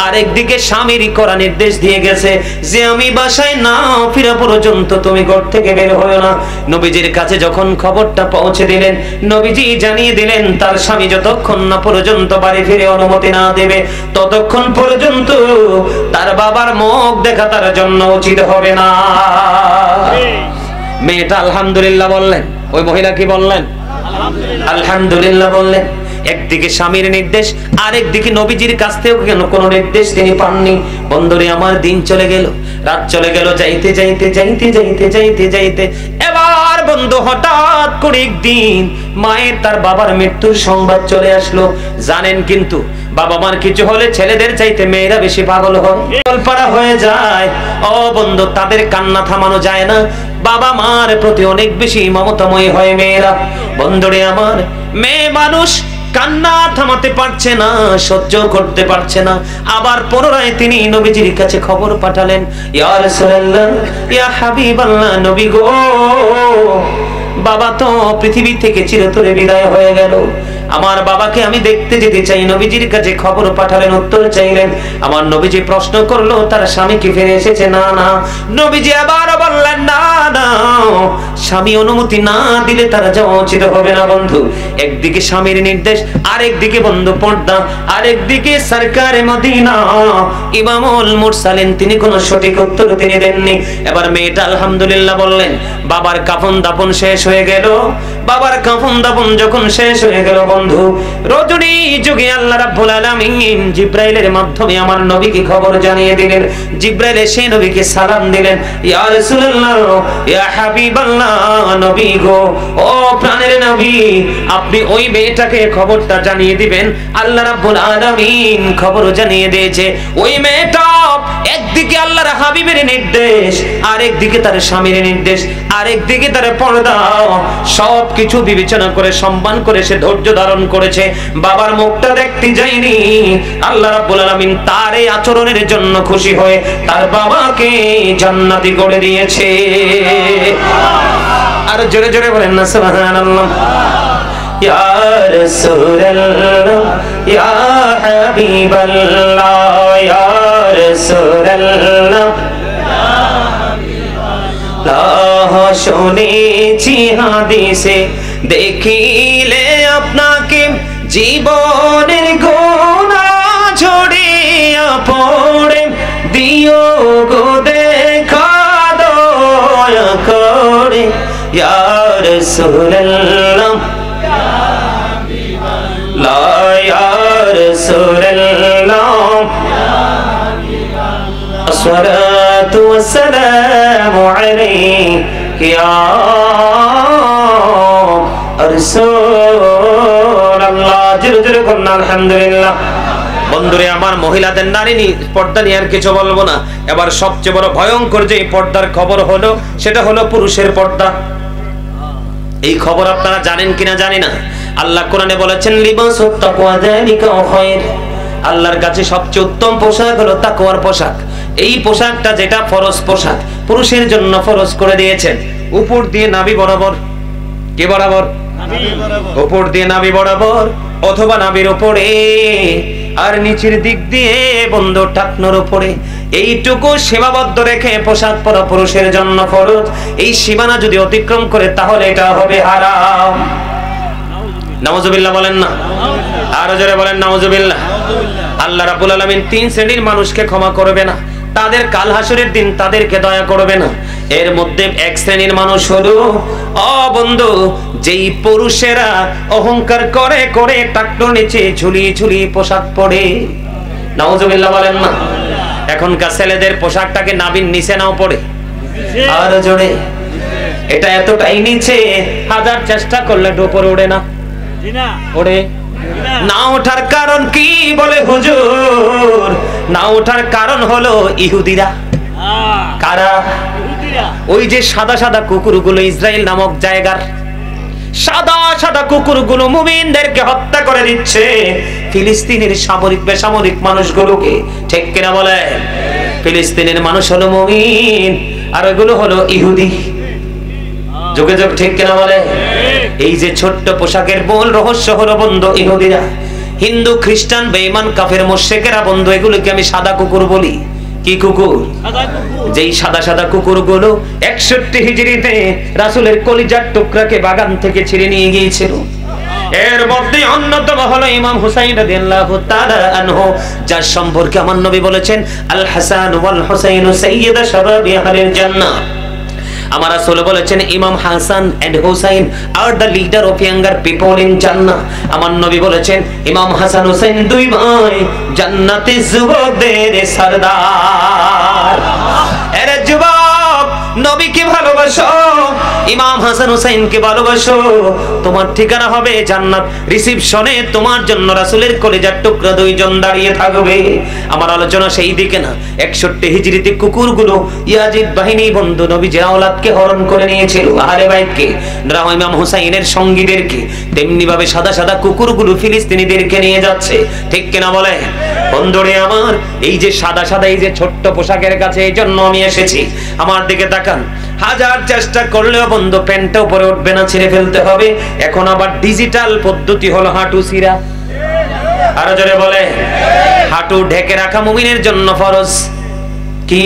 আর একদিকে স্বামীরই করা নির্দেশ দিয়ে গেছে যে আমি বাসায় না ফিরা পর্যন্ত তুমি ঘর থেকে বের হয়ো না। নবীজির কাছে যখন খবরটা পৌঁছে দিলেন, নবীজি জানিয়ে দিলেন তার স্বামী যতক্ষণ না পর্যন্ত বাড়ি ফিরে অনুমতি না দেবে ততক্ষণ পর্যন্ত তার বাবার মুখ দেখা তার জন্য উচিত হবে না। মেয়েটা আলহামদুলিল্লাহ বললেন, ওই মহিলা কি বললেন? আলহামদুলিল্লাহ বললেন। একদিকে স্বামীর নির্দেশ, আরেকদিকে নবীজির কাছ থেকে কোনো নির্দেশ তিনি পাননি। বন্ধুরে আমার, দিন চলে গেল, রাত চলে গেল, যাইতে যাইতে যাইতে যাইতে যাইতে যাইতে এবার বন্ধু হঠাৎ করে একদিন মায়ের তার বাবার মৃত্যুর সংবাদ চলে আসলো। জানেন কিন্তু বাবা মার কিছু হলে ছেলেদের চাইতে মেয়েরা বেশি পাগল হয়, পাগলপাড়া হয়ে যায়। ও বন্ধু, তাদের কান্না থামানো যায় না। বাবা মার প্রতি অনেক বেশি মমতাময়ী হয় মেয়েরা। বন্ধুরে আমার, মেয়ে মানুষ কান্না থামাতে পারছে না, সহ্য করতে পারছে না। আবার পুনরায় তিনি নবীজির কাছে খবর পাঠালেন, ইয়া রাসূলুল্লাহ, ইয়া হাবিবাল্লাহ, নবী গো, বাবা তো পৃথিবী থেকে চিরতরে বিদায় হয়ে গেল, আমার বাবাকে আমি দেখতে যেতে চাই। নবীজির কাছে খবর পাঠালেন, উত্তর চাইলেন। আমার নবীজি প্রশ্ন করলো তার স্বামী কি ফিরে এসেছে? না না। নবীজি আবার বললেন, না না, স্বামী অনুমতি না দিলে তারা যাওয়া উচিত হবে না। বন্ধু, একদিকে স্বামীর নির্দেশ, আরেকদিকে বন্ধু পর্দা, আরেকদিকে সরকারে মদিনা ইমামুল মুরসালিন, তিনি কোনো সঠিক উত্তর তিনি দেননি। এবার মেয়েটা আলহামদুলিল্লাহ বললেন। বাবার কাফন দাফন শেষ হয়ে গেল। বাবার কাফন দাফন যখন শেষ হয়ে গেল বন্ধু, রজনী যুগে আল্লাহ রাব্বুল আলামিন জিব্রাইলের মাধ্যমে আমার নবীকে খবর জানিয়ে দিলেন। জিব্রাইল এসে নবীকে সালাম দিলেন, ইয়া রাসূলুল্লাহ, ইয়া হাবিবাল্লাহ, নবী গো, ও প্রাণের নবী, আপনি ওই মেয়েটাকে খবরটা জানিয়ে দিবেন। আল্লাহ রাব্বুল আলামিন খবর জানিয়ে দিয়েছে। ওই মেয়েটা একদিকে আল্লাহর হাবিবের নির্দেশ, আরেকদিকে তার স্বামীর নির্দেশ, আরেকদিকে তার পর্দা, সবকিছু বিবেচনা করে সম্মান করে সে ধৈর্য ধারণ করেছে। বাবার মুখটা দেখতে যায়নি। আল্লাহ রাব্বুল আলামিন তার এই আচরণের জন্য খুশি হয়ে তার বাবাকে জান্নাতি করে দিয়েছে। আর জোরে জোরে বলেন না সুবহানাল্লাহ। ইয়া রাসূলুল্লাহ, ইয়া হাবিবাল্লাহ, ইয়া রাসূলুল্লাহ, শুনেছি হাদিসে, দেখিলে আপনাকে জীবনের গোনা ঝরিয়া পড়ে, দিও গো দেখা দয়া করে, ইয়া রাসূলুল্লাহ, ইয়া রাসূলুল্লাহ, আসসালাতু ওয়াসসালামু আলাইকা ইয়া রাসূলুল্লাহ। জোরে জোরে বলুন আলহামদুলিল্লাহ। বন্ধুরে আমার, মহিলাদের নারী পর্দা নিয়ে আর কিছু বলবো না। এবার সবচেয়ে বড় ভয়ঙ্কর যে পর্দার খবর হলো, সেটা হলো পুরুষের পর্দা। এই খবর আপনারা জানেন কিনা জানি না। আল্লাহ কোরআনে বলেছেন, লিবাসুত তাকওয়া যালিকা খায়র, আল্লাহর কাছে সবচেয়ে উত্তম পোশাক হলো তাকওয়ার পোশাক। এই পোশাকটা যেটা ফরজ পোশাক, পুরুষের জন্য ফরজ করে দিয়েছেন। উপর দিয়ে নাভি বরাবর, কি বরাবর? উপর দিয়ে নাভি বরাবর, অথবা নাভির উপরে, আর নিচের দিক দিয়ে বন্ধ টাকনোর উপরে, এইটুকু সীমাবদ্ধ রেখে পোশাক পরা পুরুষের জন্য ফরজ। এই সীমানা যদি অতিক্রম করে তাহলে এটা হবে হারাম। নাউজুবিল্লাহ বলেন না, আরো জোরে বলেন নাউজুবিল্লাহ। আল্লাহ রাব্বুল আলামিন তিন শ্রেণীর মানুষকে ক্ষমা করবে না, তাদের কাল হাসরের দিন তাদেরকে দয়া করবে না। এর মধ্যে এক শ্রেণীর মানুষ হলো, ও বন্ধু, যেই পুরুষেরা অহংকার করে করে টাকনোর নিচে ঝুলি ঝুলি পোশাক পরে। নাউজুবিল্লাহ বলেন না। এখনকার ছেলেদের পোশাকটাকে নাভির নিচে নাও পড়ে, আরো জোরে, এটা এতটাই নিচে হাজার চেষ্টা করলে উপরে ওঠে না। ওঠে না। ওঠার কারণ কি বলে হুজুর? না ওঠার কারণ হলো ইহুদিরা। কারা? ওই যে সাদা সাদা কুকুরগুলো ইসরায়েল নামক জায়গার, সাদা সাদা কুকুরগুলো মুমিনদেরকে হত্যা করে দিচ্ছে, ফিলিস্তিনের সামরিক বেসামরিক মানুষগুলোকে। ঠিক কিনা বলে? ফিলিস্তিনের মানুষ হলো মুমিন আর এগুলো হলো ইহুদি। যোগে যোগ ঠিক কিনা বলে? এই যে ছোট্ট পোশাকের মূল রহস্য হলো বন্ধু ইহুদিরা, হিন্দু খ্রিস্টান বেঈমান কাফের মুশরিকেরা বন্ধু এগুলোকে আমি সাদা কুকুর বলি। কি কুকুর? যেই সাদা সাদা কুকুরগুলো 61 হিজরিতে রাসূলের কলিজার টুকরাকে বাগান থেকে ছিঁড়ে নিয়ে গিয়েছিল। এর মধ্যে অন্যতম হলো ইমাম হুসাইন রাদিয়াল্লাহু তাআলা আনহু, যার সম্পর্কে আমার নবী বলেছেন আল হাসান ওয়াল হুসাইন সাইয়্যিদা শাবাবি আহলিল জান্নাহ। আমার রাসূল বলেছেন ইমাম Hasan and Husain are the leader of younger people in Jannah. আমার নবী বলেছেন ইমাম হাসান হুসাইন দুই ভাই জান্নাতে যুবকদের সরদার। এরে যুবক, নবীকে ভালোবাসো, ইমাম হাসান হুসাইনকে ভালোবাসো, তোমার ঠিকানা হবে জান্নাত। রিসিপশনে তোমার জন্য রাসূলের কলিজার টুকরা দুইজন দাঁড়িয়ে থাকবে। আমার আলোচনা সেই দিকে না। 61 হিজরিতে কুকুরগুলো ইয়াজিদ বাহিনী বন্ধু নবীর আওলাদকে হরণ করে নিয়েছিল, আহলে বাইতকে, ইমাম হুসাইনের সঙ্গীদেরকে। তেমনি ভাবে সাদা সাদা কুকুরগুলো ফিলিস্তিনিদেরকে নিয়ে যাচ্ছে। ঠিক কিনা বলে? বন্ধুরে আমার, এই যে সাদা সাদা এই যে ছোট্ট পোশাকের কাছে এই জন্য আমি এসেছি। আমার দিকে তাকান, হাজার চেষ্টা করলেও বন্ধু প্যান্টটা উপরে উঠবে না, ছিঁড়ে ফেলতে হবে। এখন আবার ডিজিটাল পদ্ধতি হলো হাঁটু ছিঁড়া। আরো জোরে বলে, হাঁটু ঢেকে রাখা মুমিনের জন্য ফরজ। কি?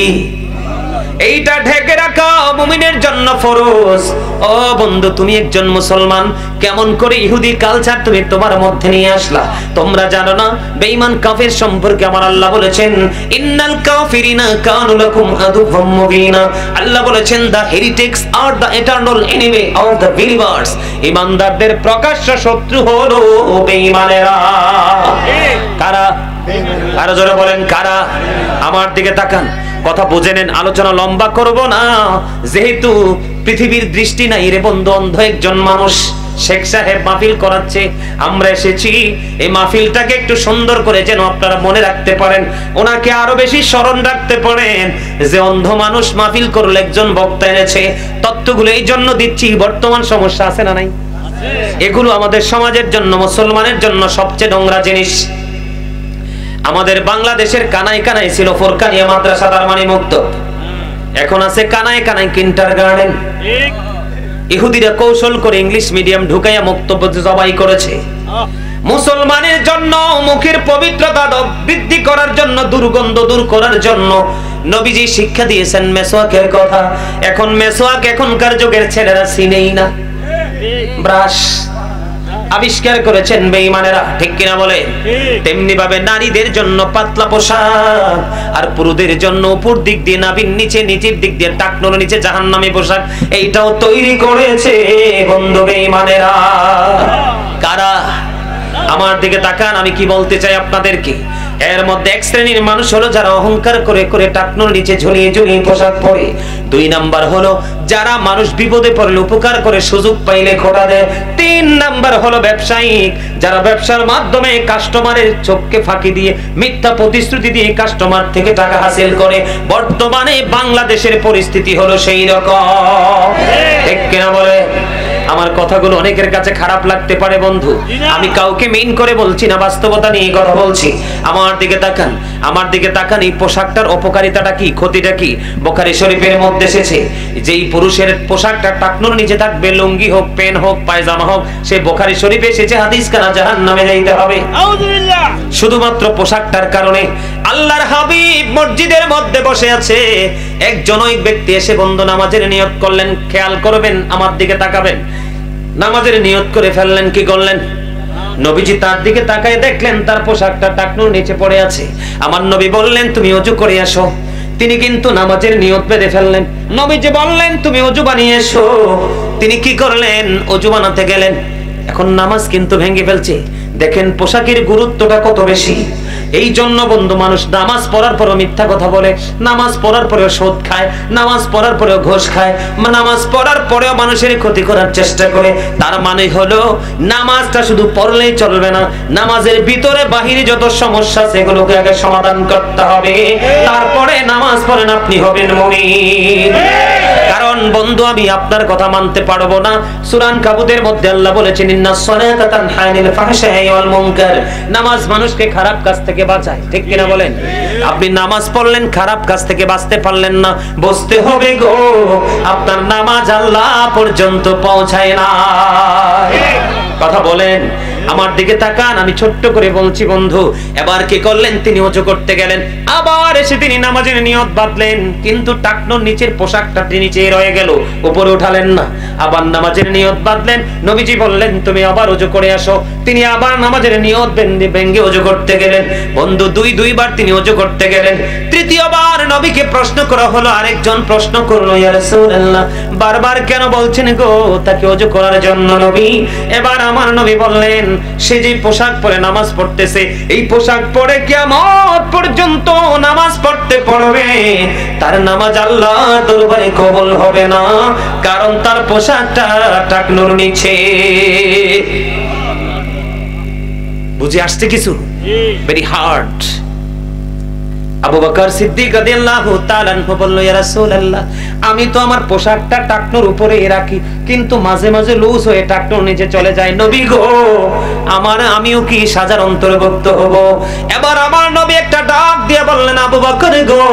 এইটা ঢেকে রাখা মুমিনের জন্য ফরজ। ও বন্ধু, তুমি একজন মুসলমান, কেমন করে ইহুদি কালচার তুমি তোমার মধ্যে নিয়ে আসলা? তোমরা জানো না বেঈমান কাফের সম্পর্কে আমার আল্লাহ বলেছেন ইন্নাল কাফিরিনা কানু লাকুম আদুওয়াম মুবিনা। আল্লাহ বলেছেন the heretics are the eternal enemy of the believers. ঈমানদারদের প্রকাশ্য শত্রু হলো বেঈমানেরা। কারা? আরো জোরে বলেন কারা? আমার দিকে তাকান, কথা বুঝে নেন, আলোচনা লম্বা করব না, যেহেতু পৃথিবীর দৃষ্টি নাই রে বন্ধু, অন্ধ একজন মানুষ। শেখ সাহেব মাহফিল করাচ্ছে, আমরা এসেছি এই মাহফিলটাকে একটু সুন্দর করে যেন আপনারা মনে রাখতে পারেন, ওনাকে আরো বেশি স্মরণ রাখতে পারেন যে অন্ধ মানুষ মাহফিল করলে একজন বক্তা এনেছে। তথ্যগুলো এই জন্য দিচ্ছি, বর্তমান সমস্যা আছে না নাই? এগুলো আমাদের সমাজের জন্য, মুসলমানের জন্য সবচেয়ে নোংরা জিনিস। আমাদের বাংলাদেশের কানায় কানায় ছিল ফোরকানিয়া মাদ্রাসা, তার মানে মুক্ত। এখন আছে কানায় কানায় কিন্ডারগার্টেন। ইহুদিরা কৌশল করে ইংলিশ মিডিয়াম ঢুকাইয়া মুক্তব্য জবাই করেছে। মুসলমানের জন্য মুখের পবিত্রতা বৃদ্ধি করার জন্য, দুর্গন্ধ দূর করার জন্য নবীজি শিক্ষা দিয়েছেন মেসওয়াকের কথা। এখন মেসওয়াক এখনকার যুগের ছেলেরা চিনেই না। ব্রাশ আবিষ্কার করেছেন বেঈমানেরা। ঠিক কিনা বলে? তেমনি ভাবে নারীদের জন্য পাতলা পোশাক, আর পুরুষদের জন্য উপর দিক দিয়ে নাভির নিচে, নিচের দিক দিয়ে টাকনোর নিচে জাহান্নামী পোশাক, এইটাও তৈরি করেছে বন্ধু বেঈমানেরা। কারা? আমার দিকে তাকান, আমি কি বলতে চাই আপনাদেরকে। এর মধ্যে এক শ্রেণীর মানুষ হলো যারা অহংকার করে করে টাকনোর নিচে ঝুলিয়ে ঝুলিয়ে পোশাক পরে। 2 নাম্বার হলো যারা মানুষ বিপদে পড়লে উপকার করে, সুযোগ পাইলে খোটা দেয়। 3 নাম্বার হলো ব্যবসায়িক, যারা ব্যবসার মাধ্যমে কাস্টমারের চোখকে ফাঁকি দিয়ে মিথ্যা প্রতিশ্রুতি দিয়ে কাস্টমার থেকে টাকা হাসিল করে। বর্তমানে বাংলাদেশের পরিস্থিতি হলো সেই রকম। ঠিক কিনা বলে? আমার কথাগুলো অনেকের কাছে খারাপ লাগতে পারে বন্ধু, আমি কাউকে মেইন করে বলছি না, বাস্তবতা নিয়ে কথা বলছি। আমার দিকে তাকান, আমার দিকে তাকান, এই পোশাকটার অপকারিতাটা কি, ক্ষতিটা কি? বুখারী শরীফের মধ্যে এসেছে যেই পুরুষের পোশাকটা টাকনোর নিচে থাকবে, লুঙ্গি হোক, পেন হোক, পায়জামা হোক, সে বুখারী শরীফে এসেছে হাদিস কানা জাহান্নামে যাইতে হবে। আউযুবিল্লাহ। শুধুমাত্র পোশাকটার কারণে। আল্লাহর হাবিব মসজিদের মধ্যে বসে আছে, একজন ওই ব্যক্তি এসে বন্ধু নামাজের নিয়ত করলেন। খেয়াল করবেন, আমার দিকে তাকাবেন। নামাজের নিয়ত করে ফেললেন, কি করলেন? নবীজি তার দিকে তাকায় দেখলেন তার পোশাকটা টাকনোর নিচে পড়ে আছে। আমার নবী বললেন তুমি ওযু করে আসো। তিনি কিন্তু নামাজের নিয়ত বেঁধে ফেললেন। নবীজি বললেন তুমি ওযু বানিয়ে এসো। তিনি কি করলেন? ওযু বানাতে গেলেন। এখন নামাজ কিন্তু ভেঙে ফেলছে। দেখেন পোশাকের গুরুত্বটা কত বেশি। এই জন্য বন্ধু মানুষ নামাজ পড়ার পরও মিথ্যা কথা বলে, নামাজ পড়ার পরেও সুদ খায়, নামাজ পড়ার পরেও ঘুষ খায়, নামাজ পড়ার পরেও মানুষের ক্ষতি করার চেষ্টা করে। তার মানে হলো নামাজটা শুধু পড়লেই চলবে না, নামাজের ভিতরে বাহিরে যত সমস্যা সেগুলোকে আগে সমাধান করতে হবে, তারপরে নামাজ পড়েন আপনি হবেন মুমিন। কারণ তাকান বন্ধু, আমি আপনার কথা মানতে পারবো না। সূরা আনকাবুতের মধ্যে আল্লাহ বলেছেন ইন্নাস সালাতা তানহা আনিল ফাহশাই ওয়াল মুনকার, নামাজ মানুষকে খারাপ কাজ থেকে বাঁচায়, ঠিক কিনা বলেন? আপনি নামাজ পড়লেন, খারাপ কাজ থেকে বাঁচতে পারলেন না, বুঝতে হবে গো আপনার নামাজ আল্লাহ পর্যন্ত পৌঁছায় না। কথা বলেন, আমার দিকে তাকান, আমি ছোট্ট করে বলছি বন্ধু। এবার কি করলেন? তিনি ওযু করতে গেলেন, আবার এসে তিনি নামাজের নিয়ত বাঁধলেন, কিন্তু টাকনোর নিচের পোশাকটা নিচেই রয়ে গেল, উপরে উঠালেন না। আবার নামাজের নিয়ত বাঁধলেন, নবীজি বললেন তুমি আবার ওযু করে আসো। তিনি আবার নামাজের নিয়ত ভেঙে ওযু করতে গেলেন। বন্ধু দুইবার তিনি ওযু করতে গেলেন। তৃতীয়বার নবীকে প্রশ্ন করা হলো, আরেকজন প্রশ্ন করলো, ইয়া রাসূলুল্লাহ বারবার কেন বলছেন গো তাকে ওযু করার জন্য নবী? এবার আমার নবী বললেন, সে যে পোশাক পরে নামাজ পড়তেছে, এই পোশাক পরে কিয়ামত পর্যন্ত নামাজ পড়তে পড়বে, তার নামাজ আল্লাহর দরবারে কবুল হবে না, কারণ তার পোশাকটা টাকনুর নিচে। বুঝে আসছে কিছু? Very hard. আবু বকর সিদ্দিক রাদিয়াল্লাহু তাআলা আনহু বলল, ইয়া রাসূলুল্লাহ আমি তো আমার পোশাকটা টাকনুর উপরে রাখি, কিন্তু মাঝে মাঝে লুজ হয়ে টাকনুর নিচে চলে যায়, নবী গো আমিও কি সাজার অন্তর্ভুক্ত হব? এবার আমার নবী একটা ডাক দিয়ে বললেন, আবু বকর গো,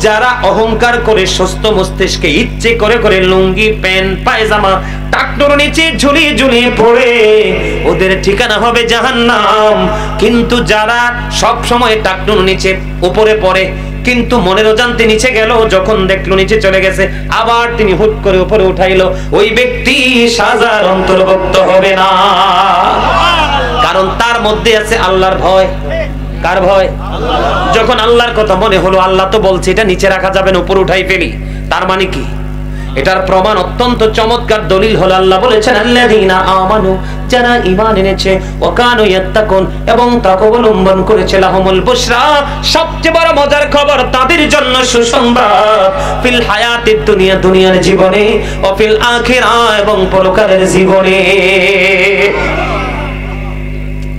যারা অহংকার করে সুস্থ মস্তিষ্কে ইচ্ছে করে করে লুঙ্গি প্যান্ট পায়জামা টাকনুর নিচে ঝুলিয়ে ঝুলিয়ে পড়ে, ওদের ঠিকানা হবে জাহান্নাম। কিন্তু যারা সব সময় টাকনুর নিচে উপরে পড়ে, কিন্তু মনের অজান্তে নিচে গেল, যখন দেখলো নিচে চলে গেছে, আবার তিনি হুট করে উপরে উঠাইলো, ওই ব্যক্তি সাজার অন্তর্ভুক্ত হবে না, কারণ তার মধ্যে আছে আল্লাহর ভয়। কার ভয়? যখন আল্লাহর কথা মনে হলো, আল্লাহ তো বলছে এটা নিচে রাখা যাবে না, উপরে উঠাই ফেলি, তার মানে কি? এটার প্রমাণ অত্যন্ত চমৎকার দলিল হলো আল্লাহ বলেছেন আল্লাযীনা আমানু, যারা ঈমান এনেছে, ওয়া কানু ইয়াত্তাকুন, এবং তাকওয়া অবলম্বন করেছে, লাহুমুল বুশরা, সবচেয়ে বড় মজার খবর তাদের জন্য সুসংবাদ, ফিল হায়াতিদ দুনিয়া, দুনিয়ার জীবনে, ও ফিল আখিরা, এবং পরকালের জীবনে।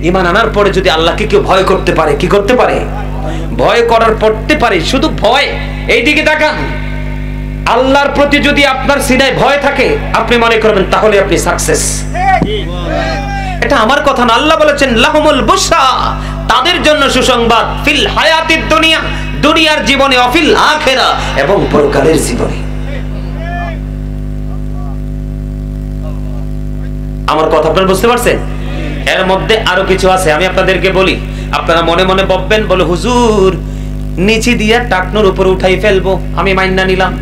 ঈমান আনার পরে যদি আল্লাহকে কেউ ভয় করতে পারে, কি করতে পারে? ভয় করার পড়তে পারে, শুধু ভয়। এইদিকে তাকান, আল্লাহর প্রতি যদি আপনার সিনায় ভয় থাকে, আপনি মনে করবেন তাহলে আপনি সাকসেস। এটা আমার কথা না, আল্লাহ বলেছেন লাহুমুল বুশরা, তাদের জন্য সুসংবাদ, ফিল হায়াতিদ দুনিয়া, দুনিয়ার জীবনে, অফিল আখিরা, এবং পরকালের জীবনে। আমার কথা আপনারা বুঝতে পারছেন? এর মধ্যে আরো কিছু আছে, আমি আপনাদেরকে বলি, আপনারা মনে মনে ভাববেন, বলে হুজুর নিচে দিয়া টাকনুর উপরে উঠাই ফেলবো, আমি মাইন্না নিলাম,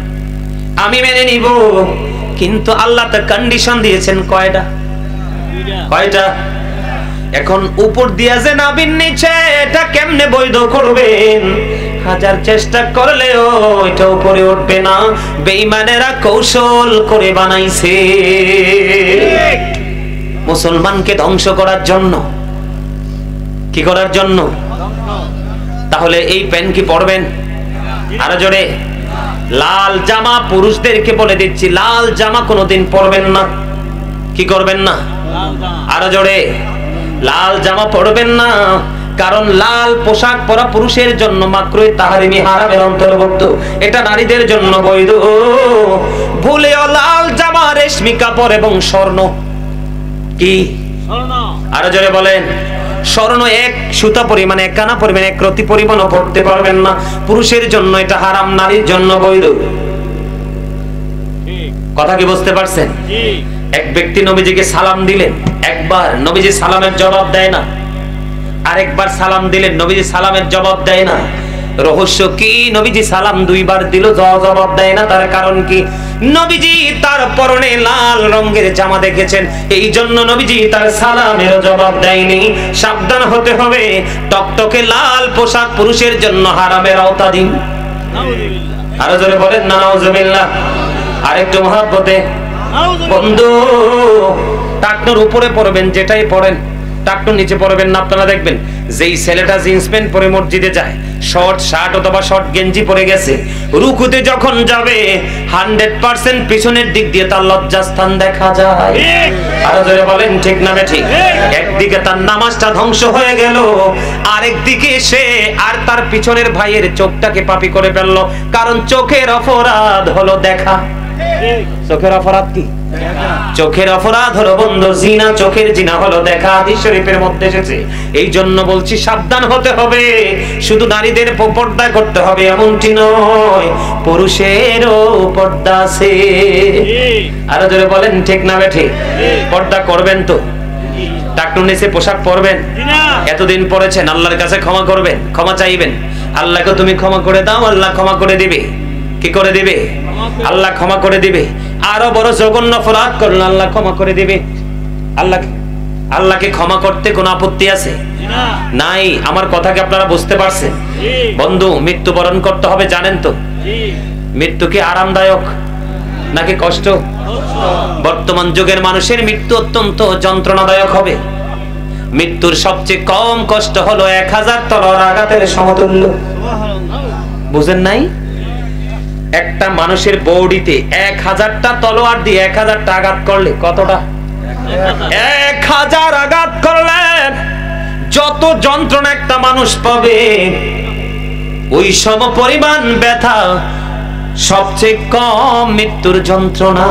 আমি মেনে নিব, কিন্তু আল্লাহ তো কন্ডিশন দিয়েছেন কয়টা? কয়টা? এখন উপর দিয়া যে নাবিন নিচে, এটা কেমনে বৈধ করবেন? হাজার চেষ্টা করলেও এটা উপরে উঠবে না, বেঈমানেরা কৌশল করে বানাইছে মুসলমানকে ধ্বংস করার জন্য। কি করার জন্য? তাহলে এই প্যান্ট কি পরবেন? আরো জোরে। লাল জামা, পুরুষদেরকে বলে দিচ্ছি, লাল জামা কোনোদিন পরবেন না। কি করবেন না? আরো জোরে। লাল জামা পরবেন না, কারণ লাল পোশাক পরা পুরুষের জন্য মাকরুহ তাহরিমি, হারামের অন্তর্ভুক্ত, এটা নারীদের জন্য বৈধ। ভুলেও লাল জামা, রেশমি কাপড় এবং স্বর্ণ, কি আরো জোরে বলেন, স্বর্ণ এক সুতা পরিমাণ, এক কানা পরিমাণ, এক রতি পরিমাণও পড়তে পারবেন না, পুরুষের জন্য এটা হারাম, নারীর জন্য বৈধ। কথা কি বুঝতে পারছেন? এক ব্যক্তি নবীজিকে সালাম দিলেন, একবার নবীজি সালামের জবাব দেয় না, আরেকবার সালাম দিলেন, নবীজি সালামের জবাব দেয় না। রহস্য কি? নবীজি সালাম দুইবার দিল, জবাব দেয় না, তার কারণ কি? নবীজি তার পরনে লাল রঙের জামা দেখেছেন, এই জন্য নবীজি তার সালামের জবাব দেয়নি। সাবধান হতে হবে, টকটকে লাল পোশাক পুরুষের জন্য হারামের আওতাধীন। আরো জোরে বলেন না নাউজুবিল্লাহ। আরেকটু মহব্বতে বন্ধু, টাকনুর উপরে পড়বেন, যেটাই পড়েন, টাকটুর নিচে পরবেন না। আপনারা দেখবেন যেই ছেলেটা জিন্স প্যান্ট পরে মসজিদে যায়, শর্ট শার্ট অথবা শর্ট গেঞ্জি পরে গেছে, রুকুতে যখন যাবে 100% পিছনের দিক দিয়ে তার লজ্জাস্থান দেখা যায়। আরো জোরে বলেন ঠিক না ঠিক? একদিকে তার নামাজটা ধ্বংস হয়ে গেল, আরেকদিকে সে আর তার পিছনের ভাইয়ের চোখটাকে পাপী করে ফেললো। কারণ চোখের অপরাধ হলো দেখা। চোখের অপরাধ কি? চোখের অপরাধ হলো বন্ধু জিনা, চোখের জিনা হলো দেখা। হাদিস শরীফের মধ্যে এসেছে। এই জন্য বলছি সাবধান হতে হবে। শুধু নারীদের পর্দা করতে হবে এমনটি নয়, পুরুষেরও পর্দা আছে। আরো জোরে বলেন ঠিক না ঠিক? পর্দা করবেন তো? টাকটুর নিচে পোশাক পরবেন? এতদিন পরেছেন, আল্লাহর কাছে ক্ষমা করবেন, ক্ষমা চাইবেন। আল্লাহকে তুমি ক্ষমা করে দাও, আল্লাহ ক্ষমা করে দিবে। কি করে দিবে? আল্লাহ ক্ষমা করে দিবে। আরো বড় জঘন্য অপরাধ করলে আল্লাহ ক্ষমা করে দিবে। আল্লাহকে ক্ষমা করতে কোনো আপত্তি আছে? নাই। আমার কথা কি আপনারা বুঝতে পারছেন? বন্ধু, মৃত্যুবরণ করতে হবে জানেন তো? মৃত্যু কি আরামদায়ক নাকি কষ্ট? বর্তমান যুগের মানুষের মৃত্যু অত্যন্ত যন্ত্রণাদায়ক হবে। মৃত্যুর সবচেয়ে কম কষ্ট হলো 1000 তলোয়ার আঘাতের সমতুল্য। বুঝেন নাই? একটা মানুষের বডিতে 1000টা তলোয়ার দিয়ে 1000টা আঘাত করলে কতটা? 1000 আঘাত করলে যত যন্ত্রণা একটা মানুষ পাবে, ওই সম পরিমাণ ব্যথা সবচেয়ে কম মৃত্যুর যন্ত্রণা।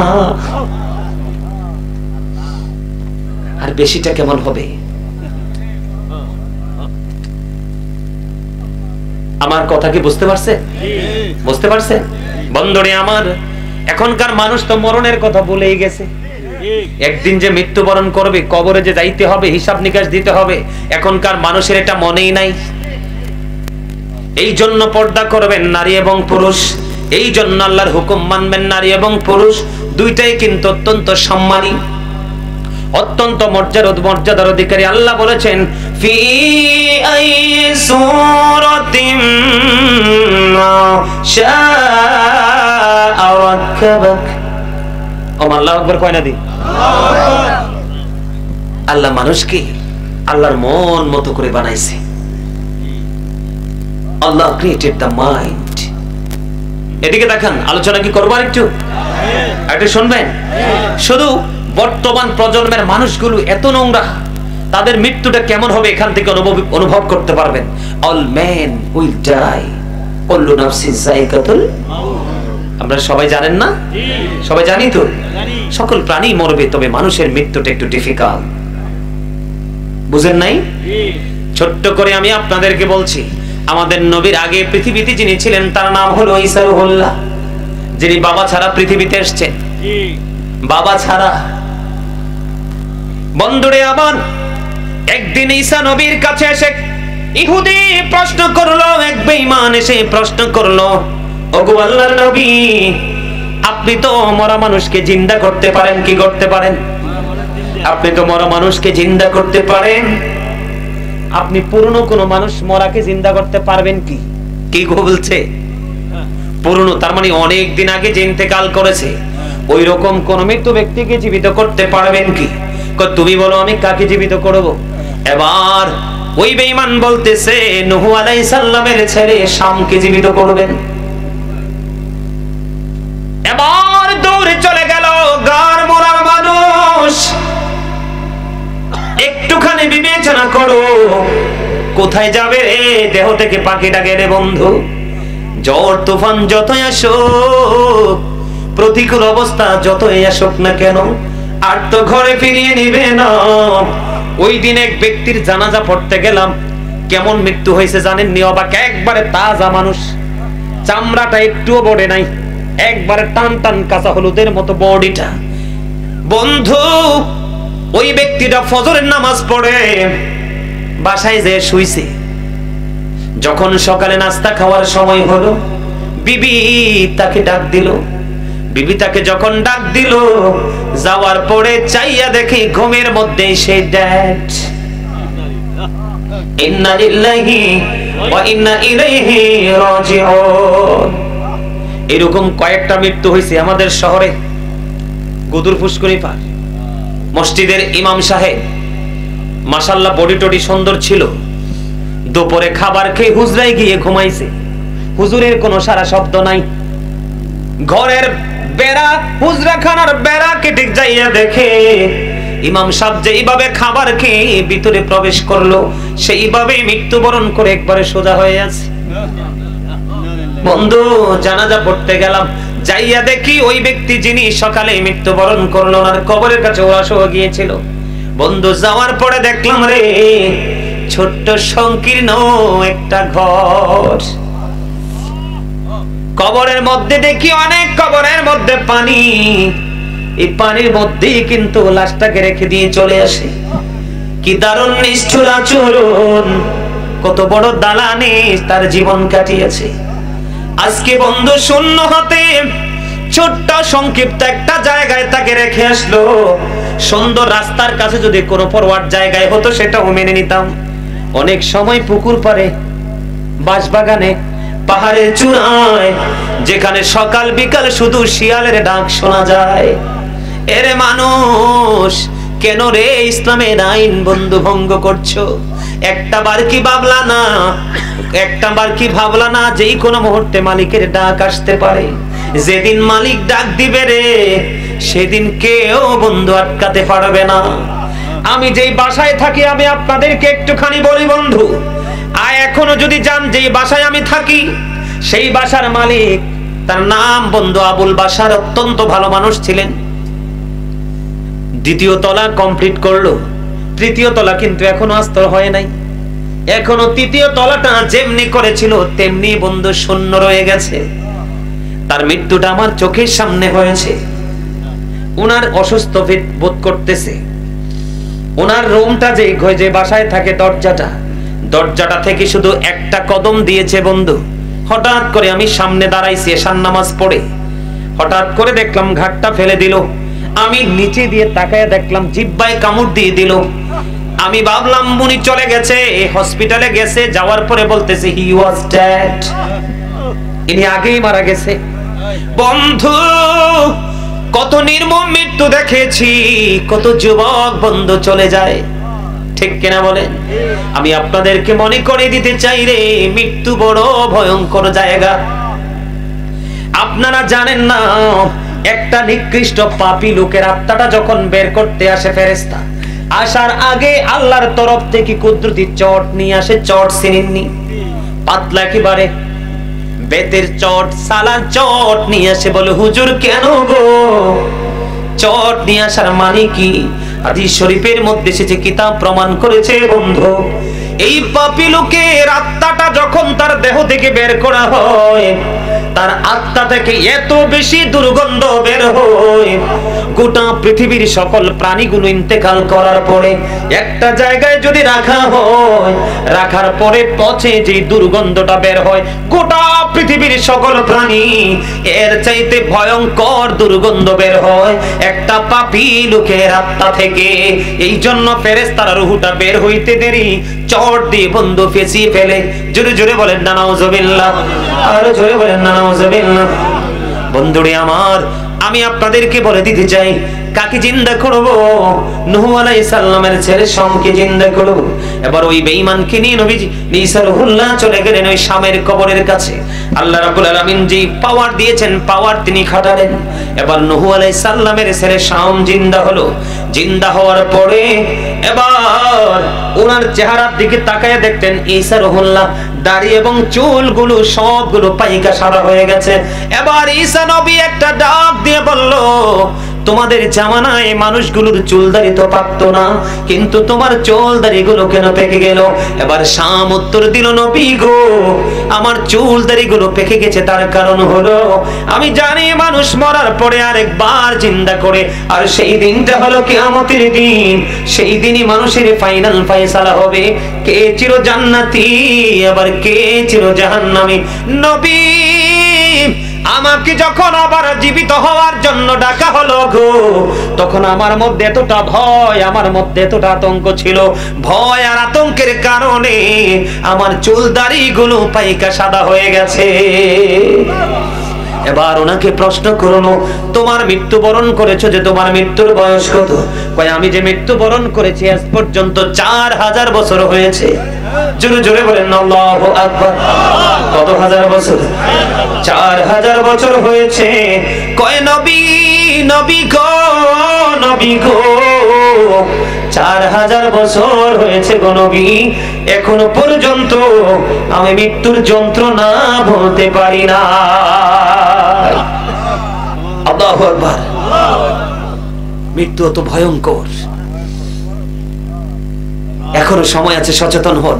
আর বেশিটা কেমন হবে? আমার কথা কি বুঝতে পারছেন? বুঝতে পারছেন? বন্ধুরে আমার, এখনকার মানুষ তো মরণের কথা ভুলেই গেছে। একদিন যে মৃত্যুবরণ করবে, কবরে যে যাইতে হবে, হিসাব নিকাশ দিতে হবে, এখনকার মানুষের এটা মনেই নাই। এই জন্য পর্দা করবেন নারী এবং পুরুষ। এই জন্য আল্লাহর হুকুম মানবেন। নারী এবং পুরুষ দুইটাই কিন্তু অত্যন্ত সম্মানী, অত্যন্ত মর্যাদার অধিকারী। আল্লাহ বলেছেন, ফি আই সূরাতিন মা শাআ রাক্কাবাক। আল্লাহু আকবার কয় না দি? আল্লাহ মানুষকে আল্লাহর মন মতো করে বানাইছে। আল্লাহ ক্রিয়েটেড দ্য মাইন্ড। এদিকে দেখেন, আলোচনা কি করবো আরেকটু? একটু শুনবেন? শুধু বর্তমান প্রজন্মের মানুষগুলো এত নোংরা, তাদের মৃত্যুটা কেমন হবে এখান থেকে অনুভব করতে পারবেন। অল মেন উইল ডাই, কুল্লু নাফসিন যায়িকাতুল মাউত। আমরা সবাই জানেন না? সবাই জানি তো? সকল প্রাণী মরবে, তবে মানুষের মৃত্যুটা একটু ডিফিকাল্ট। বুঝেন নাই? ছোট্ট করে আমি আপনাদেরকে বলছি, আমাদের নবীর আগে পৃথিবীতে যিনি ছিলেন তার নাম হলো ঈসা রুহুল্লাহ, যিনি বাবা ছাড়া পৃথিবীতে এসেছেন। বাবা ছাড়া। বন্ধুরে আমার, একদিন ঈসা নবীর কাছে এসে ইহুদি প্রশ্ন করলো, এক বেঈমান এসে প্রশ্ন করলো, ওগো আল্লাহর নবী, আপনি তো মরা মানুষকে জিন্দা করতে পারেন, কি করতে পারেন? আপনি তো মরা মানুষকে জিন্দা করতে পারেন, আপনি পুরনো কোন মানুষ মরাকে জিন্দা করতে পারবেন কি? কি বলছে? পুরনো তার মানে অনেক দিন আগে যে ইন্তেকাল করেছে, ওই রকম কোন মৃত ব্যক্তিকে জীবিত করতে পারবেন কি? তুমি বলো আমি কাকে জীবিত করব? এবার ওই বেঈমান বলতেছে নূহ আলাইহিস সালামের ছেলে শামকে জীবিত করবেন। এবার দৌড়ে চলে গেল গার মরার মানুষ। একটুখানি বিবেচনা করো, কোথায় যাবে রে? দেহ থেকে পাখিটা গেলে বন্ধু, ঝড় তুফান যতই আসুক, প্রতিকূল অবস্থা যতই আসুক না কেন, আর তো ঘরে ফিরিয়ে নিবে না। ওই দিন এক ব্যক্তির জানাজা পড়তে গেলাম, কেমন মৃত্যু হয়েছে জানেননি? অবাক, একবারে তাজা মানুষ, চামড়াটা একটুও বড়ে নাই, একবারে টান টান কাঁচা হলুদের মতো বডিটা। বন্ধু, ওই ব্যক্তিটা ফজরের নামাজ পড়ে বাসায় যেয়ে শুইছে। যখন সকালে নাস্তা খাওয়ার সময় হলো, বিবি তাকে ডাক দিল। বিবি তাকে যখন ডাক দিল, যাওয়ার পরে চাইয়া দেখি ঘুমের মধ্যে সে ড্যাড। ইন্না লিল্লাহি ওয়া ইন্না ইলাইহি রাজিউন। এরকম কয়েকটা মৃত্যু হয়েছে আমাদের শহরে। গুদুর পুষ্করি পার মসজিদের ইমাম সাহেব মাশাআল্লাহ বডি টডি সুন্দর ছিল। দুপুরে খাবার খেয়ে হুজরায় গিয়ে ঘুমাইছে। হুজুরের কোনো সারা শব্দ নাই। ঘরের বেড়া, হুজরাখানার বেড়া কেটে যাইয়া দেখে ইমাম সাহেব যেইভাবে খাবার খেয়ে ভিতরে প্রবেশ করলো সেইভাবে মৃত্যুবরণ করে একবারে সোজা হয়ে আছে। বন্ধু জানাজা পড়তে গেলাম, যাইয়া দেখি ওই ব্যক্তি যিনি সকালে মৃত্যুবরণ করলো ওনার কবরের কাছে ওরা সহ গিয়েছিল। বন্ধু যাওয়ার পরে দেখলাম রে ছোট্ট সংকীর্ণ একটা ঘর। কবরের মধ্যে দেখি অনেক, কবরের মধ্যে পানি। এই পানির মধ্যেই কিন্তু লাশটাকে রেখে দিয়ে চলে আসে। কি দারুণ নিষ্ঠুর আচরণ! কত বড় দালানে তার জীবন কাটিয়েছে। আজকে বন্ধু শূন্য হাতে ছোট্ট সংক্ষিপ্ত একটা জায়গায় তাকে রেখে আসলো। সুন্দর রাস্তার কাছে যদি কোনো ফরওয়ার্ড জায়গায় হতো সেটাও মেনে নিতাম। অনেক সময় পুকুর পাড়ে, বাঁশবাগানে, পাহাড়ের চূড়ায়, যেখানে সকাল বিকাল শুধু শিয়ালের ডাক শোনা যায়। এরে মানুষ, কেন রে ইসলামের আইন বন্ধু ভঙ্গ করছো? একটা বার কি ভাবলা না, একটা বার কি ভাবলা না যেই কোনো মুহূর্তে মালিকের ডাক আসতে পারে? যেদিন মালিক ডাক দিবে রে সেদিন কেউ বন্ধু আটকাতে পারবে না। আমি যেই বাসায় থাকি আমি আপনাদেরকে একটুখানি বলি বন্ধু, আর এখনো যদি জান যেই বাসায় আমি থাকি সেই বাসার মালিক, তার নাম বন্ধু আবুল বাশার, অত্যন্ত ভালো মানুষ ছিলেন। দ্বিতীয় তলা কমপ্লিট করলো, তৃতীয় তলা কিন্তু এখনো আস্তর হয় নাই। এখনো তৃতীয় তলাটা যেমনি করেছিল তেমনি বন্ধু শূন্য রয়ে গেছে। তার মৃত্যুটা আমার চোখের সামনে হয়েছে। উনার অসুস্থ বোধ করতেছে। উনার রুমটা যে বাসায় থাকে, দরজাটা থেকে শুধু একটা কদম দিয়েছে বন্ধু। হঠাৎ করে আমি সামনে দাঁড়াইছি এশার নামাজ পড়ে, হঠাৎ করে দেখলাম ঘাটটা ফেলে দিল। আমি নিচে দিয়ে তাকায় দেখলাম জিহ্বায় কামড় দিয়ে দিল। আমি ভাবলাম উনি চলে গেছে, হসপিটালে গেছে। যাওয়ার পরে বলতেছে হি ওয়াজ ডেড, ইনি আগেই মারা গেছে। বন্ধু কত নির্মম মৃত্যু দেখেছি, কত যুবক বন্ধু চলে যায়, ঠিক কিনা বলেন? আমি আপনাদেরকে মনে করে দিতে চাই রে, মৃত্যু বড় ভয়ঙ্কর জায়গা। আপনারা জানেন না, একটা নিকৃষ্ট পাপী লোকের আত্মাটা যখন বের করতে আসে ফেরেশতা, আসার আগে আল্লাহর তরফ থেকে কুদরতি চট নিয়ে আসে। চট চিনেননি? পাতলা একেবারে বেতের চট, সালার চট নিয়ে আসে। বলে হুজুর কেন গো? চট নিয়ে আসার মানে কি? হাদিস শরীফের মধ্যে এসেছে, কিতাব প্রমাণ করেছে বন্ধু। এই পাপী লোকের আত্মাটা যখন তার দেহ থেকে বের করা হয়, তার আত্মা থেকে এত বেশি দুর্গন্ধ বের হয়, গোটা পৃথিবীর সকল প্রাণীগুলো ইন্তেকাল করার পরে একটা জায়গায় যদি রাখা হয়, রাখার পরে পচে যে দুর্গন্ধটা বের হয়, গোটা পৃথিবীর সকল প্রাণী এর চাইতে ভয়ঙ্কর দুর্গন্ধ বের হয় একটা পাপী লোকের আত্মা থেকে। এই জন্য ফেরেশতারা রূহটা বের হইতে দেরি চট দিয়ে বন্ধু পেঁচিয়ে ফেলে। জোরে জোরে বলেন না নাউজুবিল্লাহ, আরো জোরে বলেন না নাউজুবিল্লাহ। বন্ধুরে আমার, আমি আপনাদেরকে বলে দিতে চাই, কাকে জিন্দা করব? নূহ আলাইহিস সালামের ছেলে শামকে জিন্দা করব। এবার ওই বেঈমানকে নিয়ে নবীজি ঈসা রুহুল্লাহ চলে গেলেন ওই শামের কবরের কাছে। আল্লাহ রাব্বুল আলামিন যে পাওয়ার দিয়েছেন, পাওয়ার তিনি খাটালেন। এবার নূহ আলাইহিস সালামের ছেলে শাম জিন্দা হলো। জিন্দা হওয়ার পরে এবার ওনার চেহারার দিকে তাকায় দেখতেন ঈসা রুহুল্লাহ দাড়ি এবং চুলগুলো সবগুলো পাইকা সাদা হয়ে গেছে। এবার ঈসা নবী একটা ডাক দিয়ে বলল, তোমাদের জামানায় মানুষগুলোর চুলদাড়ি তো পাকতো না, কিন্তু তোমার চুলদাড়িগুলো কেন পেকে গেল? এবার শাম উত্তর দিল, নবী গো, আমার চুলদাড়িগুলো পেকে গেছে তার কারণ হলো আমি জানি মানুষ মরার পরে আরেকবার জিন্দা করে, আর সেই দিনটা হলো কিয়ামতের দিন। সেই দিনই মানুষের ফাইনাল ফয়সালা হবে, কে চির জান্নাতি আবার কে চির জাহান্নামী। নবী আমাকে যখন আবার জীবিত হওয়ার জন্য ডাকা হলো গো, তখন আমার মধ্যে এতটা ভয়, আমার মধ্যে এতটা আতঙ্ক ছিল, ভয় আর আতঙ্কের কারণে আমার চুল দাড়িগুলো পাইকা সাদা হয়ে গেছে। এবার ওনাকে প্রশ্ন করলো, তোমার মৃত্যুবরণ করেছো যে, তোমার মৃত্যুর বয়স কত? কয় আমি যে মৃত্যুবরণ করেছি আজ পর্যন্ত 4000 বছর হয়েছে। জোরে জোরে বলেন আল্লাহু আকবার। কত হাজার বছর? 4000 বছর হয়েছে। কয় নবী, নবী গো, নবী গো, 4000 বছর হয়েছে গো নবী, এখনো পর্যন্ত আমি মৃত্যুর যন্ত্রণা বলতে পারি না। আল্লাহু আকবার। মৃত্যু অত ভয়ঙ্কর, এখনো সময় আছে, সচেতন হন।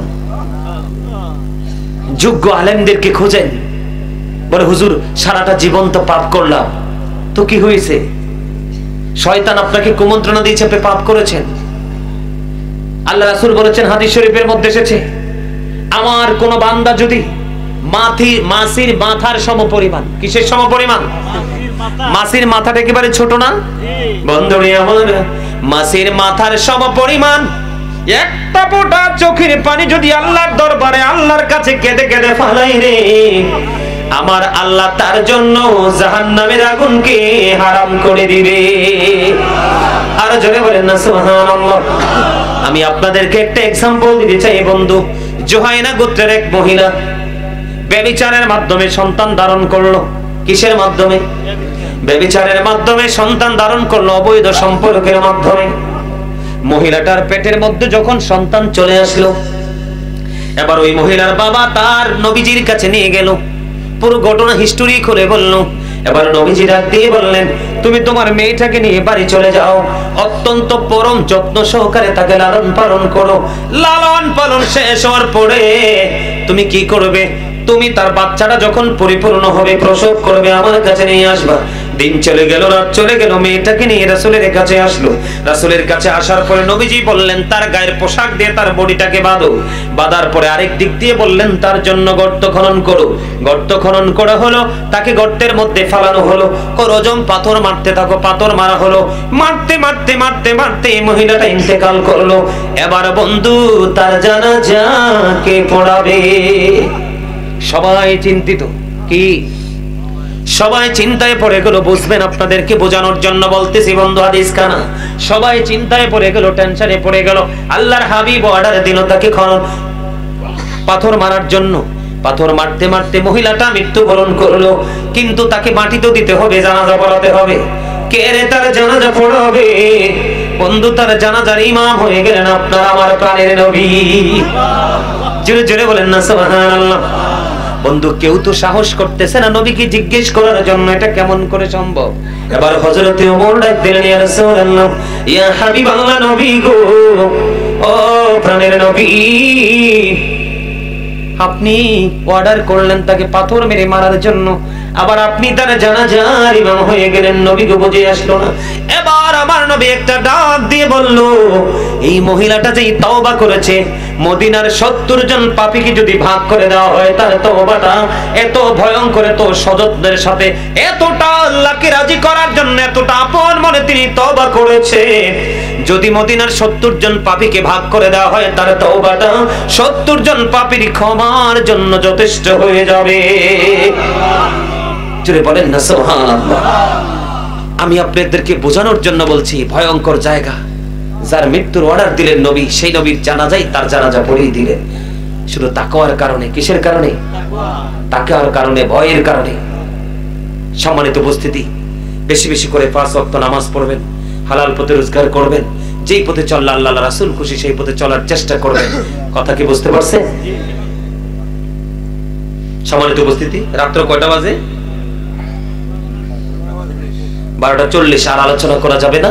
যোগ্য আলেমদেরকে খোঁজেন। বলে হুজুর সারাটা জীবন তো পাপ করলাম, তো কি হয়েছে? শয়তান আপনাকে কুমন্ত্রণা দিয়েছে, আপনি পাপ করেছেন। আল্লাহ রাসূল বলেছেন, হাদিস শরীফের মধ্যে এসেছে, আমার কোন বান্দা যদি মাছির মাথার সমপরিমাণ, কিসের সমপরিমাণ? মাছির মাথাটা একেবারে ছোট না বন্ধুরে আমার, মাছির মাথার সমপরিমাণ একটা ফোঁটা চোখের পানি যদি আল্লাহর দরবারে আল্লাহর কাছে কেঁদে কেঁদে ফালাই রে, আমার আল্লাহ তার জন্য জাহান্নামের আগুনকে হারাম করে দিবে। আর জোরে বলেন না সুবহানাল্লাহ। আমি আপনাদেরকে একটা এক্সাম্পল দিতে চাই বন্ধু। জুহাইনা গোত্রের এক মহিলা ব্যভিচারের মাধ্যমে সন্তান ধারণ করলো। কিসের মাধ্যমে? ব্যভিচারের মাধ্যমে সন্তান ধারণ করলো, অবৈধ সম্পর্কের মাধ্যমে। মহিলাটার পেটের মধ্যে যখন সন্তান চলে আসলো, এবার ওই মহিলার বাবা তার নবীজির কাছে নিয়ে গেল, পুরো ঘটনা হিস্টোরি খুলে বলল। এবার নবীজি ডাক দিয়ে বললেন, তুমি তোমার মেয়েটাকে নিয়ে বাড়ি চলে যাও, অত্যন্ত পরম যত্ন সহকারে তাকে লালন পালন করো। লালন পালন শেষ হওয়ার পরে তুমি কি করবে? তুমি তার বাচ্চাটা যখন পরিপূর্ণ হবে, প্রসব করবে, আমার কাছে নিয়ে আসবা। দিন চলে গেল, রাত চলে গেল, মেয়েটাকে নিয়ে রাসূলের কাছে আসলো। রাসূলের কাছে আসার পরে নবীজি বললেন, তার গায়ের পোশাক দিয়ে তার বডিটাকে বাঁধো। বাঁধার পরে আরেক দিক দিয়ে বললেন, তার জন্য গর্ত খনন করো। গর্ত খনন করা হলো, তাকে গর্তের মধ্যে ফালানো হলো। রজম পাথর মারতে থাকো, পাথর মারা হলো। মারতে মারতে মারতে মারতে মহিলাটা ইন্তেকাল করলো। এবার বন্ধু, তার জানাজা কে পড়াবে? সবাই চিন্তিত। কি? সবাই চিন্তায় পড়ে গেল। বুঝবেন, আপনাদেরকে বোঝানোর জন্য বলতেছি বন্ধু, হাদিস কানা। সবাই চিন্তায় পড়ে গেল, টেনশনে পড়ে গেল। আল্লাহর হাবিব অর্ডার দিল তাকে খনন পাথর মারার জন্য। পাথর মারতে মারতে মহিলাটা মৃত্যুবরণ করলো, কিন্তু তাকে মাটি তো দিতে হবে, জানাজা পড়াতে হবে। কে রে তার জানাজা পড়াবে? বন্ধু, তার জানাজার ইমাম হয়ে গেলেন আপনার আমার প্রাণের নবী। জোরে জোরে বলেন না সুবহানাল্লাহ। বন্ধু, কেউ তো সাহস করতেছে না নবীকে জিজ্ঞেস করার জন্য, এটা কেমন করে সম্ভব? এবার হযরতে ওমর ডাক দিলেন, ইয়া রাসূলুল্লাহ, ইয়া হাবিবাল্লাহ, নবী গো, ও প্রাণের নবী, আপনি অর্ডার করলেন তাকে পাথর মেরে মারার জন্য, আবার আপনি তার জানাজার ইমাম হয়ে গেলেন। নবীকে বুঝে আসলো না। এবার আমার নবী একটা ডাক দিয়ে বলল, এই মহিলাটা যেই তওবা করেছে, মদিনার 70 জন পাপীকে যদি ভাগ করে দেওয়া হয়, তার তওবাটা এত ভয়ঙ্কর, এত সযত্নের সাথে, এতটা আল্লাহকে রাজি করার জন্য, এতটা আপন মনে তিনি তওবা করেছে, যদি মদিনার 70 জন পাপীকে ভাগ করে দেওয়া হয়, তার তওবাটা 70 জন পাপীর ক্ষমার জন্য যথেষ্ট হয়ে যাবে। জোরে বলেন না সুবহানাল্লাহ। আমি আপনাদেরকে বোঝানোর জন্য বলছি, ভয়ঙ্কর জায়গা। যার মৃত্যুর অর্ডার দিলেন নবী, সেই নবীর জানাজাই তার জানাজা পড়িয়ে দিলেন, শুধু তাকওয়ার কারণে। কিসের কারণে? তাকওয়ার কারণে, ভয়ের কারণে। সম্মানিত উপস্থিতি, বেশি বেশি করে 5 ওয়াক্ত নামাজ পড়বেন, হালাল পথে রোজগার করবেন, যেই পথে চললে আল্লাহ রাসূল খুশি সেই পথে চলার চেষ্টা করবেন। কথা কি বুঝতে পারছেন? সম্মানিত উপস্থিতি, রাত্র কয়টা বাজে? 12:40। আর আলোচনা করা যাবে না।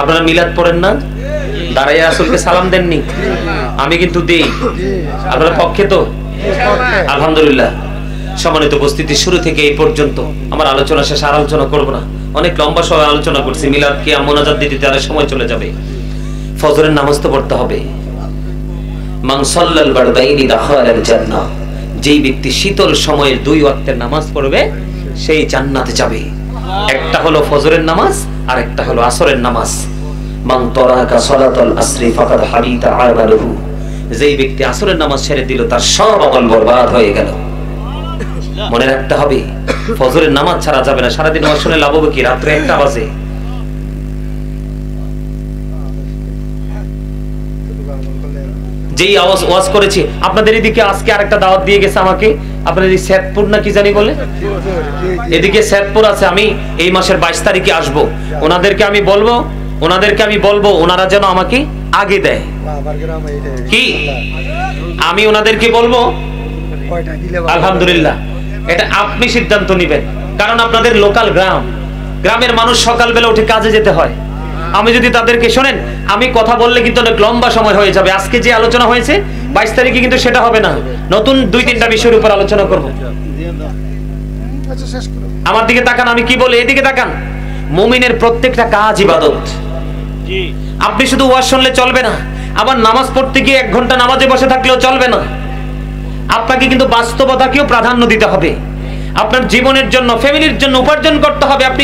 আপনারা মিলাদ পড়েন না? দাঁড়াইয়া রাসূলকে সালাম দেননি? আমি কিন্তু দেই। আপনারা পক্ষে তো? আলহামদুলিল্লাহ। সম্মানিত উপস্থিতি, শুরু থেকে এই পর্যন্ত আমার আলোচনা শেষ, আর আলোচনা করব না। অনেক লম্বা সময় আলোচনা করছি। মিলাদ কি মোনাজাত দিতে আর সময় চলে যাবে। ফজরের নামাজ তো পড়তে হবে। মান সাল্লাল বারদাইনি দাখালাল জান্নাহ, যেই ব্যক্তি শীতল সময়ের 2 ওয়াক্তের নামাজ পড়বে, সেই জান্নাতে যাবে। একটা হলো ফজরের নামাজ, আর একটা হলো আসরের নামাজ। মান তারাকা সালাতাল আসরি ফাকাদ হাবিতা আমালুহু, যেই ব্যক্তি আসরের নামাজ ছেড়ে দিল, তার সব আমল বরবাদ হয়ে গেল। মনে রাখতে হবে ফজরের নামাজ ছাড়া যাবে না। সারাদিন ওয়াজ শুনে লাভ হবে কি? রাত্রে 1টা বাজে। যেই ওয়াজ করেছি আপনাদের এদিকে, আজকে আরেকটা দাওয়াত দিয়ে গেছে আমাকে, আপনাদের এই শ্যাদপুর না কি জানি বলে, এদিকে শ্যাদপুর আছে। আমি এই মাসের 22 তারিখে আসবো। ওনাদেরকে আমি বলবো ওনারা যেন আমাকে আগে দেয়। কি আমি ওনাদেরকে বলবো? আলহামদুলিল্লাহ, এটা আপনি সিদ্ধান্ত নেবেন, কারণ আপনাদের লোকাল গ্রামের মানুষ সকালবেলা উঠে কাজে যেতে হয়। আমি যদি তাদেরকে, শোনেন, আমি কথা বললে কিন্তু অনেক লম্বা সময় হয়ে যাবে। আজকে যে আলোচনা হয়েছে 22 তারিখে কিন্তু সেটা হবে না, নতুন 2-3টা বিষয়ের উপর আলোচনা করব। আমার দিকে তাকান, আমি কি বলি এদিকে তাকান। মুমিনের প্রত্যেকটা কাজ ইবাদত। আপনি শুধু ওয়াজ শুনলে চলবে না, আবার নামাজ পড়তে গিয়ে 1 ঘন্টা নামাজে বসে থাকলেও চলবে না। আপনাকে কিন্তু বাস্তবতাকেও প্রাধান্য দিতে হবে। আপনার জীবনের জন্য, ফ্যামিলির জন্য উপার্জন করতে হবে। আপনি